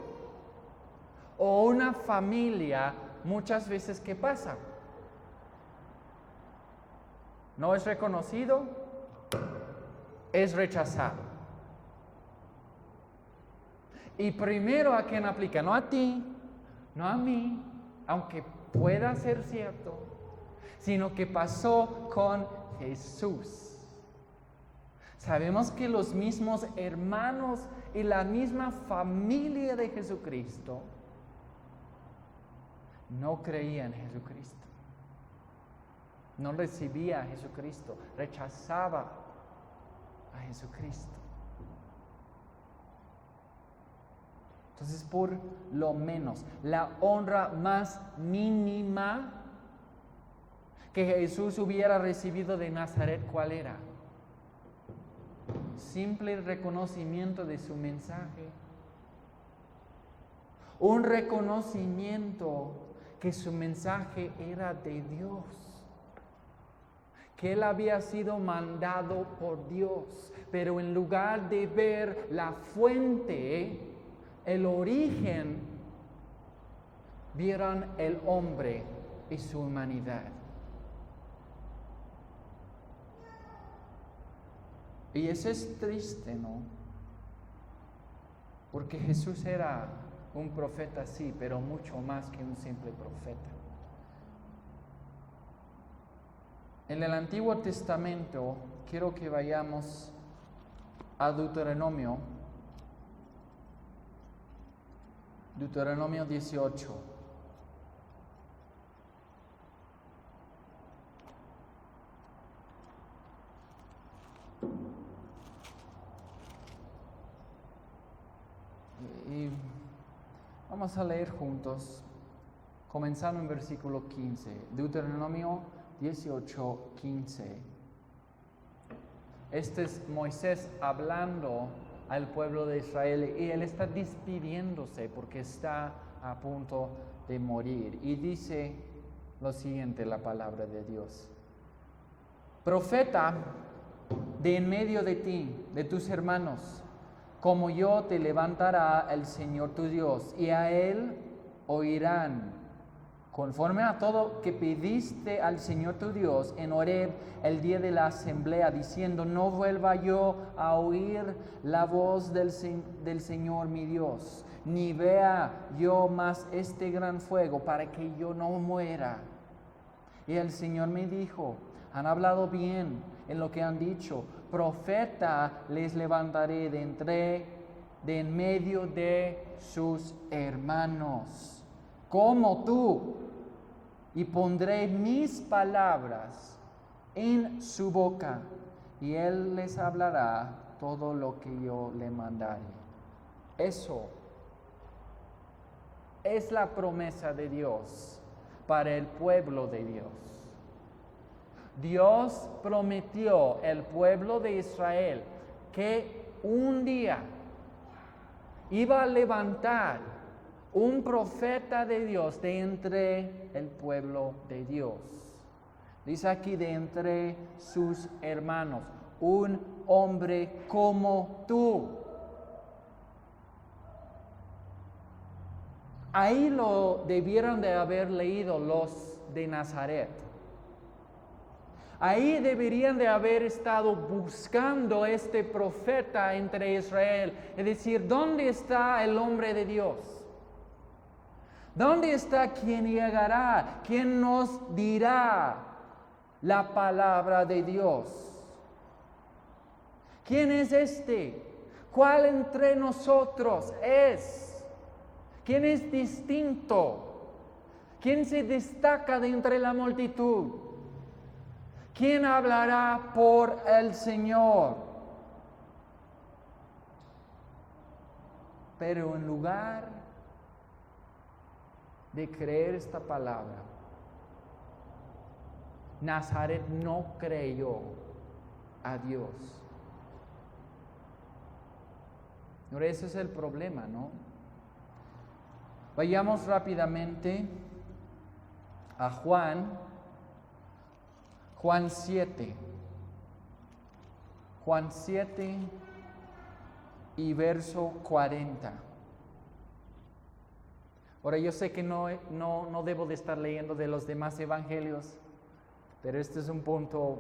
o una familia, muchas veces, ¿qué pasa? No es reconocido, es rechazado. Y primero, ¿a quién aplica? No a ti, no a mí, aunque pueda ser cierto, sino que pasó con Jesús. Sabemos que los mismos hermanos y la misma familia de Jesucristo no creían en Jesucristo. No recibía a Jesucristo, rechazaba a Jesucristo. Entonces, por lo menos, la honra más mínima que Jesús hubiera recibido de Nazaret, ¿cuál era? Simple reconocimiento de su mensaje. Un reconocimiento que su mensaje era de Dios. Que Él había sido mandado por Dios. Pero en lugar de ver la fuente, el origen, vieron el hombre y su humanidad. Y eso es triste, ¿no? Porque Jesús era un profeta, sí, pero mucho más que un simple profeta. En el Antiguo Testamento, quiero que vayamos a Deuteronomio 18. Y vamos a leer juntos, comenzando en versículo 15, Deuteronomio 18:15. Este es Moisés hablando al pueblo de Israel y él está despidiéndose porque está a punto de morir. Y dice lo siguiente, la palabra de Dios: profeta de en medio de ti, de tus hermanos, como yo te levantará el Señor tu Dios, y a él oirán, conforme a todo que pediste al Señor tu Dios en Horeb el día de la asamblea, diciendo: no vuelva yo a oír la voz del Señor mi Dios, ni vea yo más este gran fuego, para que yo no muera. Y el Señor me dijo: han hablado bien en lo que han dicho, profeta les levantaré de en medio de sus hermanos, como tú, y pondré mis palabras en su boca, y él les hablará todo lo que yo le mandaré. Eso es la promesa de Dios para el pueblo de Dios. Dios prometió al pueblo de Israel que un día iba a levantar un profeta de Dios de entre el pueblo de Dios. Dice aquí: de entre sus hermanos, un hombre como tú. Ahí lo debieron de haber leído los de Nazaret. Ahí deberían de haber estado buscando este profeta entre Israel. Es decir, ¿dónde está el hombre de Dios? ¿Dónde está quien llegará? ¿Quién nos dirá la palabra de Dios? ¿Quién es este? ¿Cuál entre nosotros es? ¿Quién es distinto? ¿Quién se destaca de entre la multitud? ¿Quién hablará por el Señor? Pero en lugar de creer esta palabra, Nazaret no creyó a Dios. Ahora, ese es el problema, ¿no? Vayamos rápidamente a Juan 7. Juan 7 y verso 40. Ahora, yo sé que no debo de estar leyendo de los demás evangelios, pero este es un punto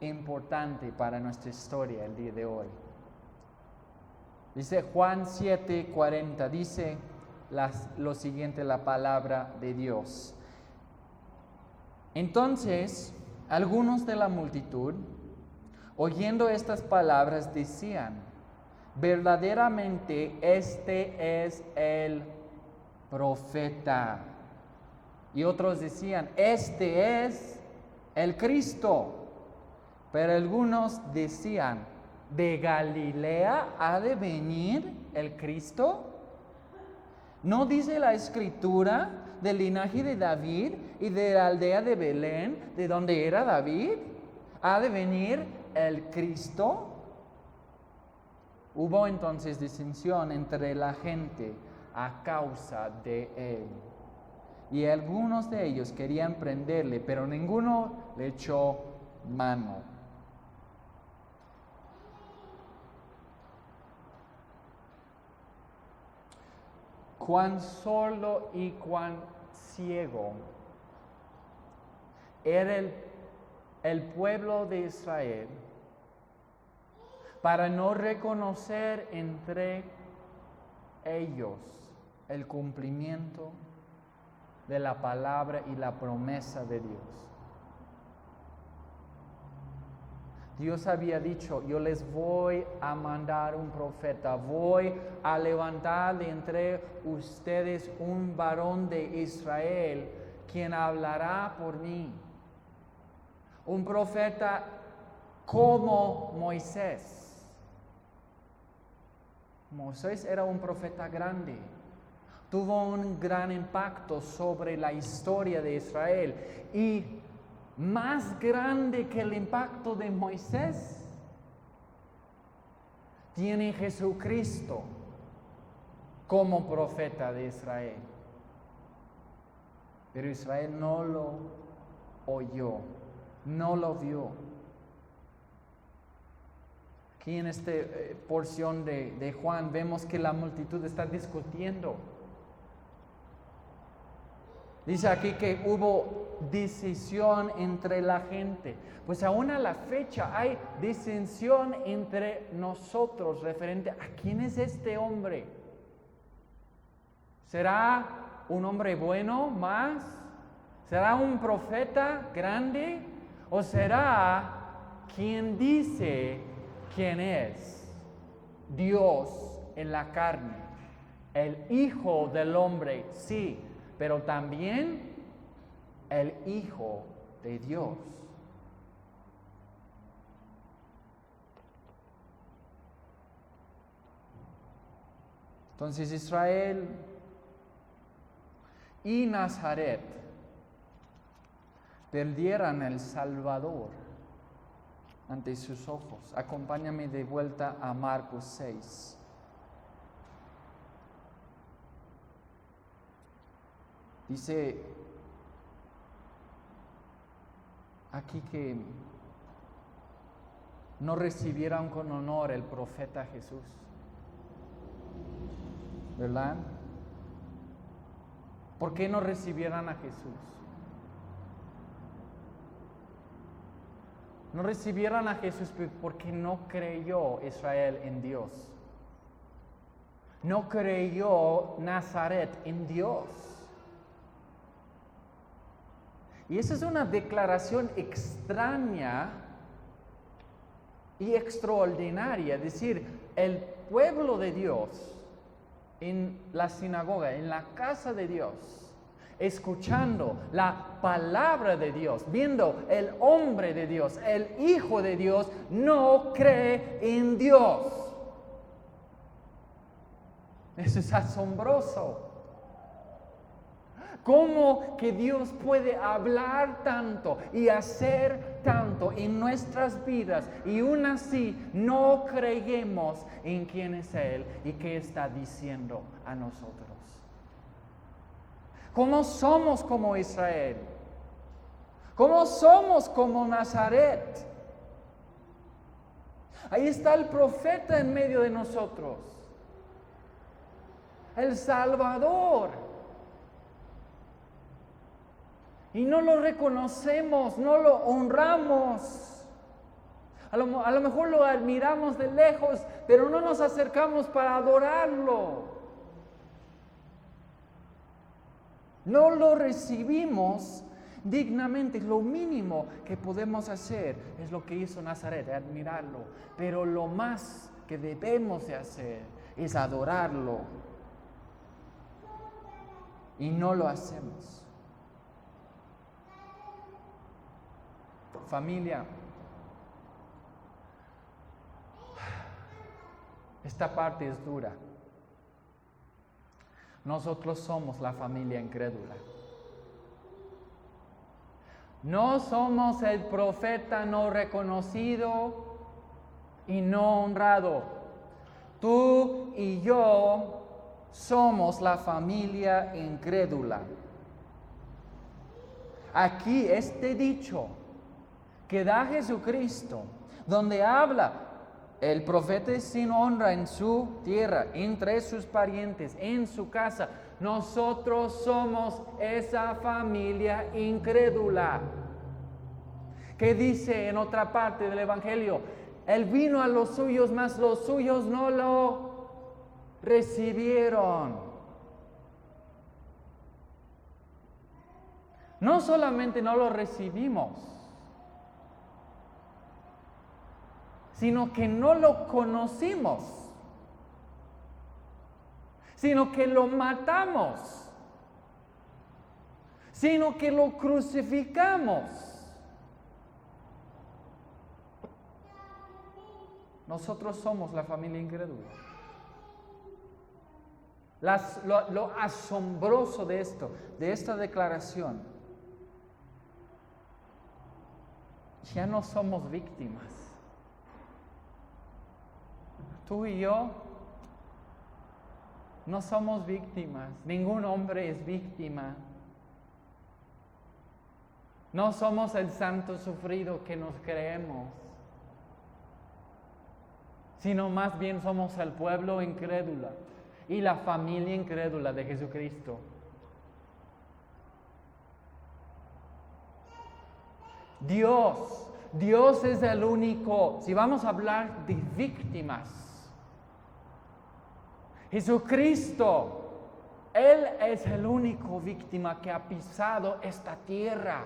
importante para nuestra historia el día de hoy. Dice Juan 7, 40, dice lo siguiente, la palabra de Dios. Entonces, algunos de la multitud, oyendo estas palabras, decían: verdaderamente este es el profeta. Y otros decían: este es el Cristo. Pero algunos decían: ¿de Galilea ha de venir el Cristo? ¿No dice la Escritura del linaje de David y de la aldea de Belén, de donde era David, ha de venir el Cristo? Hubo entonces disensión entre la gente a causa de él. Y algunos de ellos querían prenderle, pero ninguno le echó mano. Cuán sordo y cuán ciego era el pueblo de Israel para no reconocer entre ellos el cumplimiento de la palabra y la promesa de Dios. Dios había dicho: yo les voy a mandar un profeta, voy a levantar de entre ustedes un varón de Israel, quien hablará por mí. Un profeta como Moisés. Moisés era un profeta grande. Tuvo un gran impacto sobre la historia de Israel. Y más grande que el impacto de Moisés, tiene Jesucristo como profeta de Israel. Pero Israel no lo oyó, no lo vio. Aquí en esta porción de Juan vemos que la multitud está discutiendo. Dice aquí que hubo decisión entre la gente. Pues aún a la fecha hay disensión entre nosotros referente a quién es este hombre. ¿Será un hombre bueno más? ¿Será un profeta grande? ¿O será quien dice quién es? Dios en la carne, el Hijo del hombre, sí, pero también el Hijo de Dios. Entonces Israel y Nazaret perdieran el Salvador ante sus ojos. Acompáñame de vuelta a Marcos 6. Dice aquí que no recibieron con honor el profeta Jesús, ¿verdad? ¿Por qué no recibieran a Jesús? No recibieran a Jesús porque no creyó Israel en Dios. No creyó Nazaret en Dios. Y esa es una declaración extraña y extraordinaria. Es decir, el pueblo de Dios en la sinagoga, en la casa de Dios, escuchando la palabra de Dios, viendo el hombre de Dios, el Hijo de Dios, no cree en Dios. Eso es asombroso. ¿Cómo que Dios puede hablar tanto y hacer tanto en nuestras vidas y aún así no creemos en quién es Él y qué está diciendo a nosotros? ¿Cómo somos como Israel? ¿Cómo somos como Nazaret? Ahí está el profeta en medio de nosotros, el Salvador. Y no lo reconocemos, no lo honramos. A lo mejor lo admiramos de lejos, pero no nos acercamos para adorarlo. No lo recibimos dignamente. Lo mínimo que podemos hacer es lo que hizo Nazaret, admirarlo. Pero lo más que debemos de hacer es adorarlo. Y no lo hacemos. Familia, esta parte es dura. Nosotros somos la familia incrédula. No somos el profeta no reconocido y no honrado. Tú y yo somos la familia incrédula. Aquí este dicho que da Jesucristo, donde habla, el profeta es sin honra en su tierra, entre sus parientes, en su casa. Nosotros somos esa familia incrédula. ¿Qué dice en otra parte del Evangelio? Él vino a los suyos, mas los suyos no lo recibieron. No solamente no lo recibimos, sino que no lo conocimos, sino que lo matamos, sino que lo crucificamos. nosotros somos la familia incrédula. Lo asombroso de esto, de esta declaración, ya no somos víctimas. Tú y yo no somos víctimas. Ningún hombre es víctima. No somos el santo sufrido que nos creemos, sino más bien somos el pueblo incrédulo y la familia incrédula de Jesucristo. Dios es el único. Si vamos a hablar de víctimas, Jesucristo, Él es el único víctima que ha pisado esta tierra.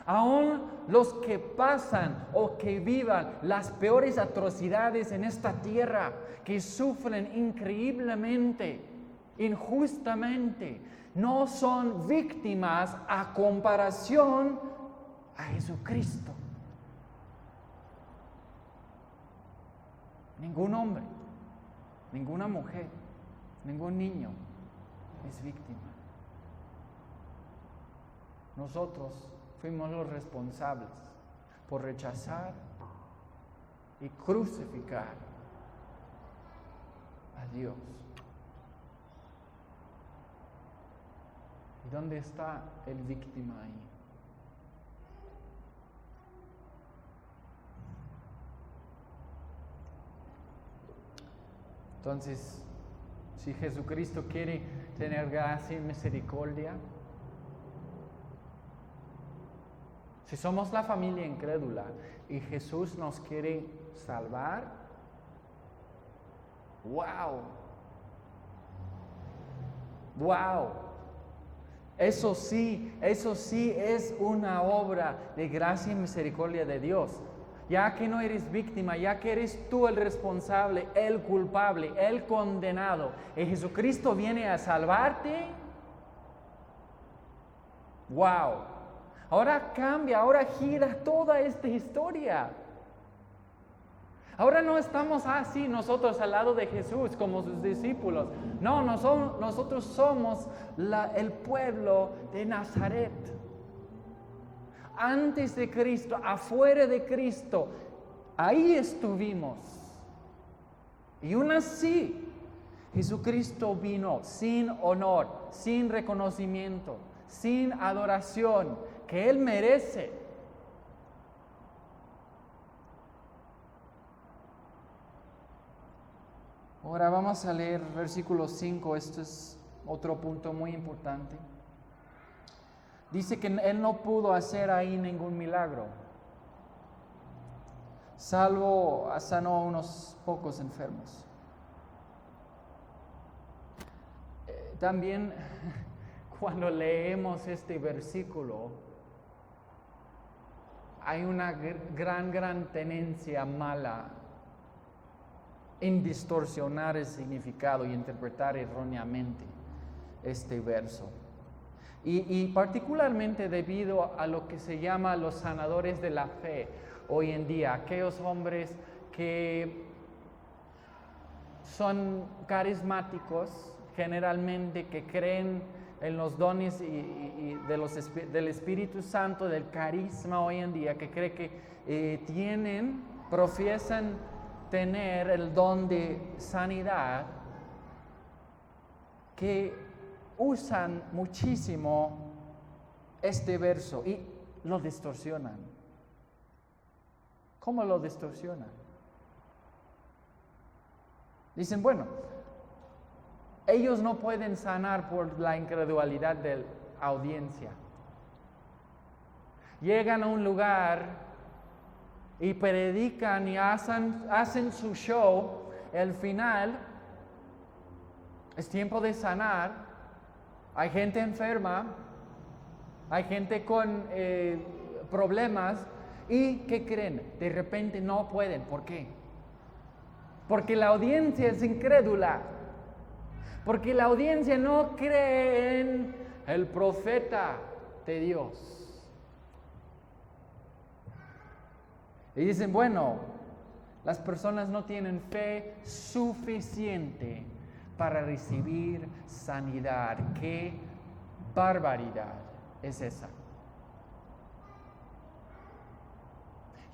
Aún los que pasan o que vivan las peores atrocidades en esta tierra, que sufren increíblemente, injustamente, no son víctimas a comparación a Jesucristo. Ningún hombre, ninguna mujer, ningún niño es víctima. Nosotros fuimos los responsables por rechazar y crucificar a Dios. ¿Y dónde está el víctima ahí? Entonces, si Jesucristo quiere tener gracia y misericordia, si somos la familia incrédula y Jesús nos quiere salvar, ¡wow! ¡Wow! Eso sí es una obra de gracia y misericordia de Dios. Ya que no eres víctima, ya que eres tú el responsable, el culpable, el condenado, y Jesucristo viene a salvarte. ¡Wow! Ahora cambia, ahora gira toda esta historia. Ahora no estamos así nosotros al lado de Jesús como sus discípulos. No, nosotros somos el pueblo de Nazaret. Antes de Cristo, afuera de Cristo, ahí estuvimos. Y aún así, Jesucristo vino sin honor, sin reconocimiento, sin adoración que Él merece. Ahora vamos a leer versículo 5, esto es otro punto muy importante. Dice que Él no pudo hacer ahí ningún milagro, salvo sanó a unos pocos enfermos. También cuando leemos este versículo, hay una gran tenencia mala en distorsionar el significado y interpretar erróneamente este verso. Y particularmente debido a lo que se llama los sanadores de la fe hoy en día, aquellos hombres que son carismáticos, generalmente que creen en los dones del Espíritu Santo, del carisma hoy en día, que cree que profesan tener el don de sanidad, que usan muchísimo este verso y lo distorsionan. ¿Cómo lo distorsionan? Dicen, bueno, ellos no pueden sanar por la incredulidad de la audiencia. Llegan a un lugar y predican y hacen su show. Al final es tiempo de sanar. Hay gente enferma, hay gente con problemas y ¿qué creen? De repente no pueden. ¿Por qué? Porque la audiencia es incrédula. Porque la audiencia no cree en el profeta de Dios. Y dicen, bueno, las personas no tienen fe suficiente para recibir sanidad. ¡Qué barbaridad es esa!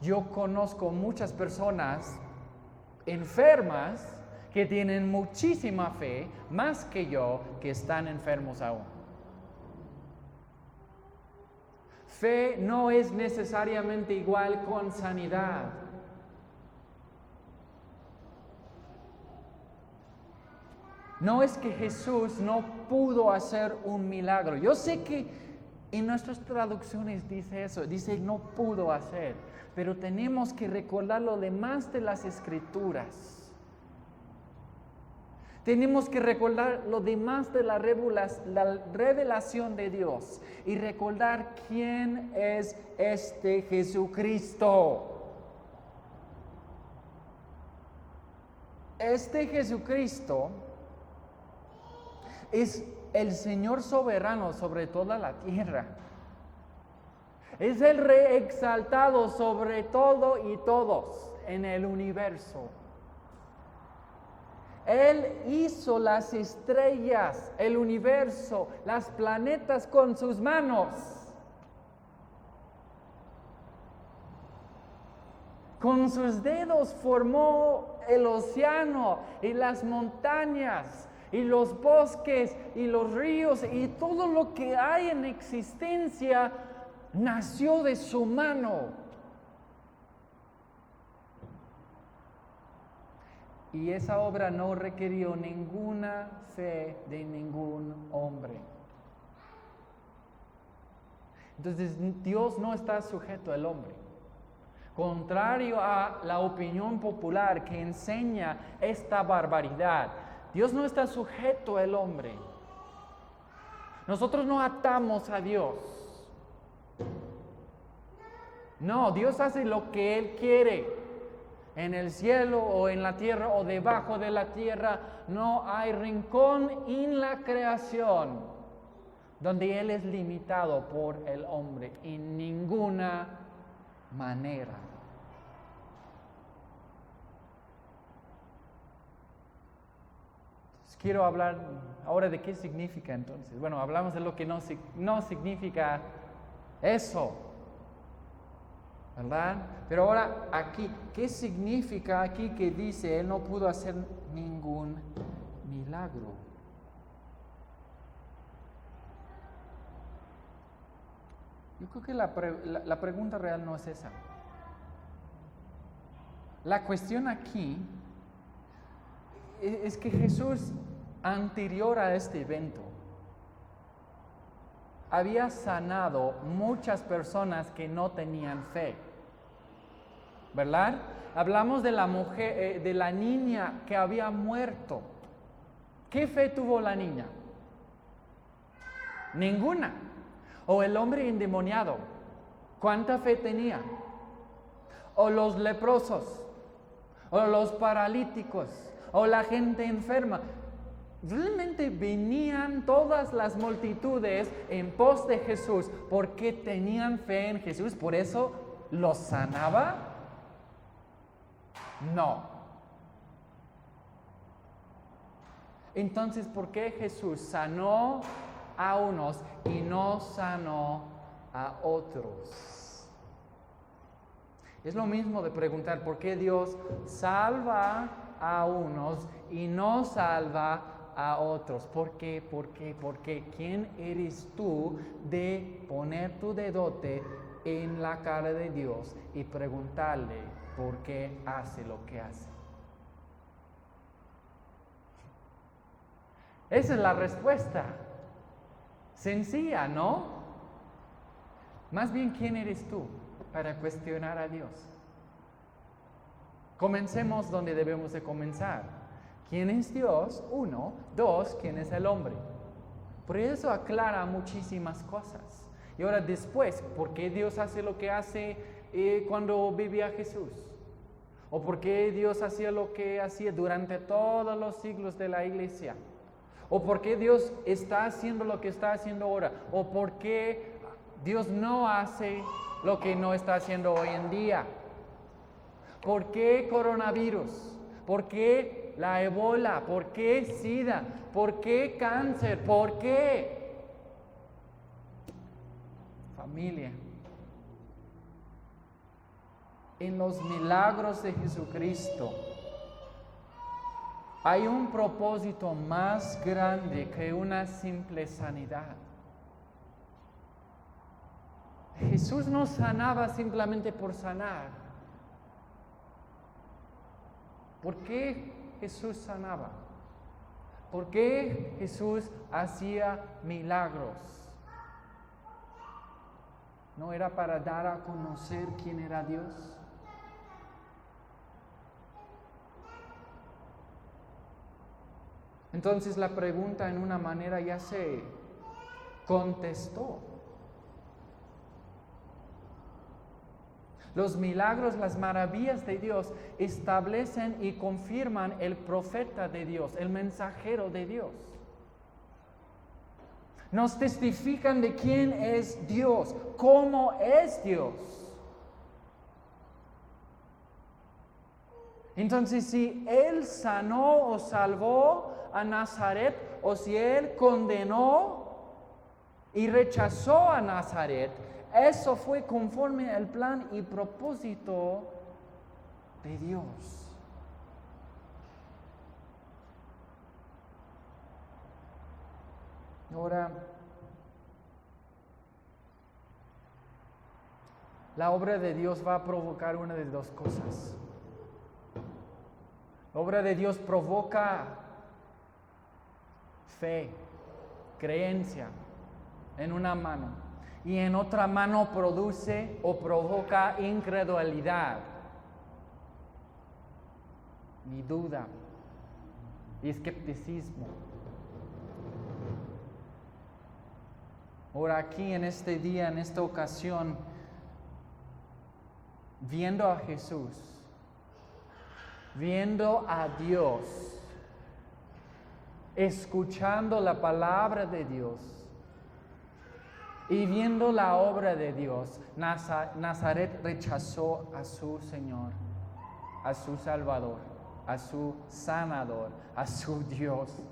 Yo conozco muchas personas enfermas que tienen muchísima fe, más que yo, que están enfermos aún. Fe no es necesariamente igual con sanidad. No es que Jesús no pudo hacer un milagro. Yo sé que en nuestras traducciones dice eso, dice no pudo hacer, pero tenemos que recordar lo demás de las Escrituras. Tenemos que recordar lo demás de la revelación de Dios y recordar quién es este Jesucristo. Este Jesucristo es el Señor soberano sobre toda la tierra. Es el Rey exaltado sobre todo y todos en el universo. Él hizo las estrellas, el universo, las planetas con sus manos. Con sus dedos formó el océano y las montañas y los bosques y los ríos y todo lo que hay en existencia nació de su mano. Y esa obra no requirió ninguna fe de ningún hombre. Entonces, Dios no está sujeto al hombre. Contrario a la opinión popular que enseña esta barbaridad, Dios no está sujeto al hombre. Nosotros no atamos a Dios. No, Dios hace lo que Él quiere. En el cielo o en la tierra o debajo de la tierra, no hay rincón en la creación donde Él es limitado por el hombre en ninguna manera. Quiero hablar ahora de qué significa entonces. Bueno, hablamos de lo que no significa eso, ¿verdad? Pero ahora aquí, ¿qué significa aquí que dice Él no pudo hacer ningún milagro? Yo creo que la pregunta real no es esa. La cuestión aquí es que Jesús, anterior a este evento, había sanado muchas personas que no tenían fe, ¿verdad? Hablamos de la mujer, de la niña que había muerto. ¿Qué fe tuvo la niña? Ninguna. O el hombre endemoniado, ¿cuánta fe tenía? O los leprosos, o los paralíticos, o la gente enferma. Realmente venían todas las multitudes en pos de Jesús porque tenían fe en Jesús, por eso los sanaba. No. Entonces, ¿por qué Jesús sanó a unos y no sanó a otros? Es lo mismo de preguntar por qué Dios salva a unos y no salva a otros. ¿Por qué? ¿Por qué? ¿Por qué? ¿Quién eres tú de poner tu dedote en la cara de Dios y preguntarle por qué hace lo que hace? Esa es la respuesta. Sencilla, ¿no? Más bien, ¿quién eres tú para cuestionar a Dios? Comencemos donde debemos de comenzar. ¿Quién es Dios? 1. 2. ¿Quién es el hombre? Por eso aclara muchísimas cosas. Y ahora después, ¿por qué Dios hace lo que hace cuando vivía Jesús? ¿O por qué Dios hacía lo que hacía durante todos los siglos de la iglesia? ¿O por qué Dios está haciendo lo que está haciendo ahora? ¿O por qué Dios no hace lo que no está haciendo hoy en día? ¿Por qué coronavirus? ¿Por qué la ébola? ¿Por qué SIDA? ¿Por qué cáncer? ¿Por qué? Familia, en los milagros de Jesucristo hay un propósito más grande que una simple sanidad. Jesús no sanaba simplemente por sanar. ¿Por qué Jesús sanaba? ¿Por qué Jesús hacía milagros? ¿No era para dar a conocer quién era Dios? Entonces la pregunta en una manera ya se contestó. Los milagros, las maravillas de Dios establecen y confirman el profeta de Dios, el mensajero de Dios. Nos testifican de quién es Dios, cómo es Dios. Entonces, si Él sanó o salvó a Nazaret, o si Él condenó y rechazó a Nazaret, eso fue conforme al plan y propósito de Dios. Ahora, la obra de Dios va a provocar una de dos cosas. La obra de Dios provoca fe, creencia en una mano, y en otra mano produce o provoca incredulidad, y duda y escepticismo. Ahora aquí en este día, en esta ocasión, viendo a Jesús, viendo a Dios, escuchando la palabra de Dios y viendo la obra de Dios, Nazaret rechazó a su Señor, a su Salvador, a su Sanador, a su Dios.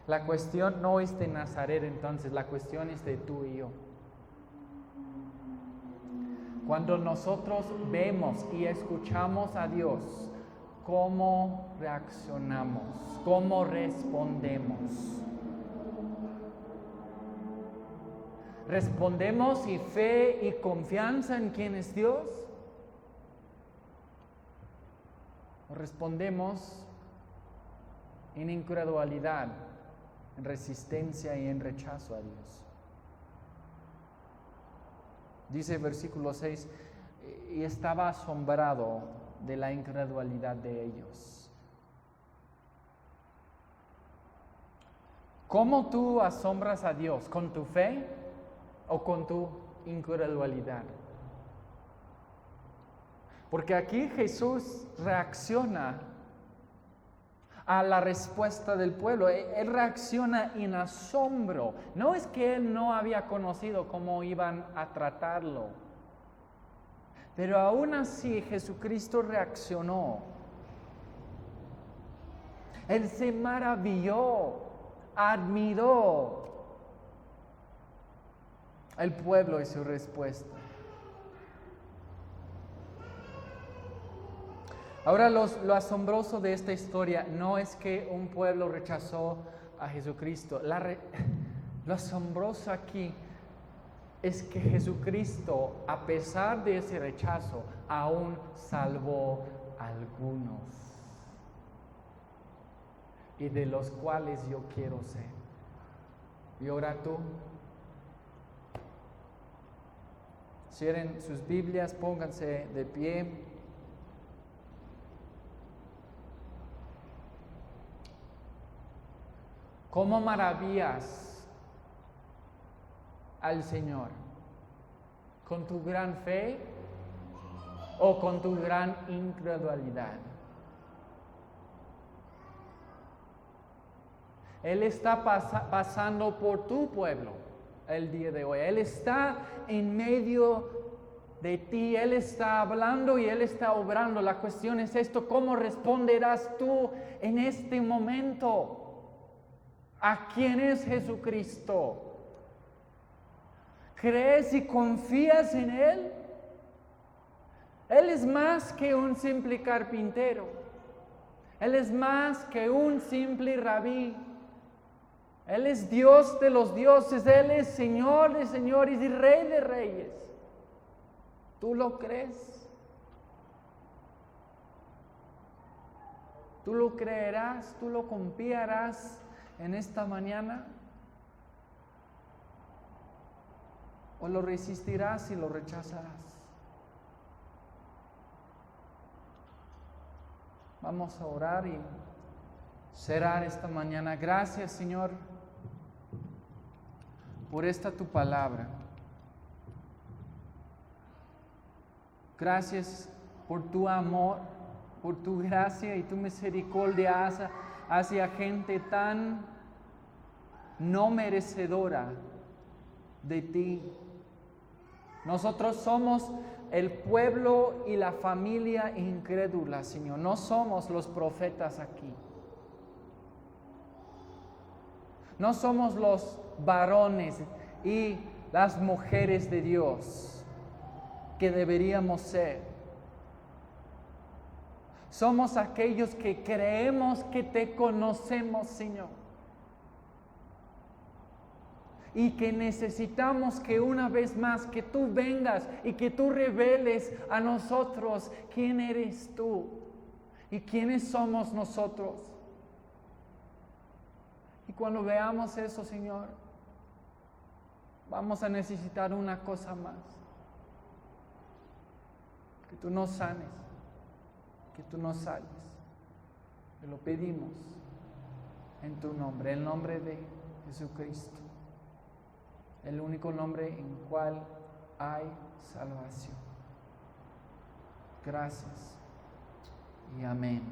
La cuestión no es de Nazaret entonces, la cuestión es de tú y yo. Cuando nosotros vemos y escuchamos a Dios, ¿cómo reaccionamos? ¿Cómo respondemos? ¿Respondemos y fe y confianza en quién es Dios? ¿O respondemos en incredulidad, en resistencia y en rechazo a Dios? Dice versículo 6, y estaba asombrado de la incredulidad de ellos. ¿Cómo tú asombras a Dios? ¿Con tu fe o con tu incredulidad? Porque aquí Jesús reacciona a la respuesta del pueblo. Él reacciona en asombro. No es que él no había conocido cómo iban a tratarlo, pero aún así Jesucristo reaccionó. Él se maravilló, admiró al pueblo y su respuesta. Ahora lo asombroso de esta historia no es que un pueblo rechazó a Jesucristo. Lo asombroso aquí es que Jesucristo, a pesar de ese rechazo, aún salvó a algunos. Y de los cuales yo quiero ser. Y ahora tú, cierren sus Biblias, pónganse de pie. ¿Cómo maravillas al Señor? ¿Con tu gran fe o con tu gran incredulidad? Él está pasando por tu pueblo el día de hoy. Él está en medio de ti. Él está hablando y Él está obrando. La cuestión es esto: ¿cómo responderás tú en este momento? ¿A quién es Jesucristo? ¿Crees y confías en Él? Él es más que un simple carpintero. Él es más que un simple rabí. Él es Dios de los dioses. Él es Señor de señores y Rey de reyes. ¿Tú lo crees? ¿Tú lo creerás? ¿Tú lo confiarás en esta mañana? ¿O lo resistirás y lo rechazarás? Vamos a orar y cerrar esta mañana. Gracias, Señor, por esta tu palabra. Gracias por tu amor, por tu gracia y tu misericordia hacia gente tan no merecedora de ti. Nosotros somos el pueblo y la familia incrédula, Señor. No somos los profetas aquí. No somos los varones y las mujeres de Dios que deberíamos ser. Somos aquellos que creemos que te conocemos, Señor. Y que necesitamos que una vez más que tú vengas y que tú reveles a nosotros quién eres tú y quiénes somos nosotros. Y cuando veamos eso, Señor, vamos a necesitar una cosa más: que tú nos sanes, que tú nos salves. Te lo pedimos en tu nombre, el nombre de Jesucristo, el único nombre en cual hay salvación. Gracias y amén.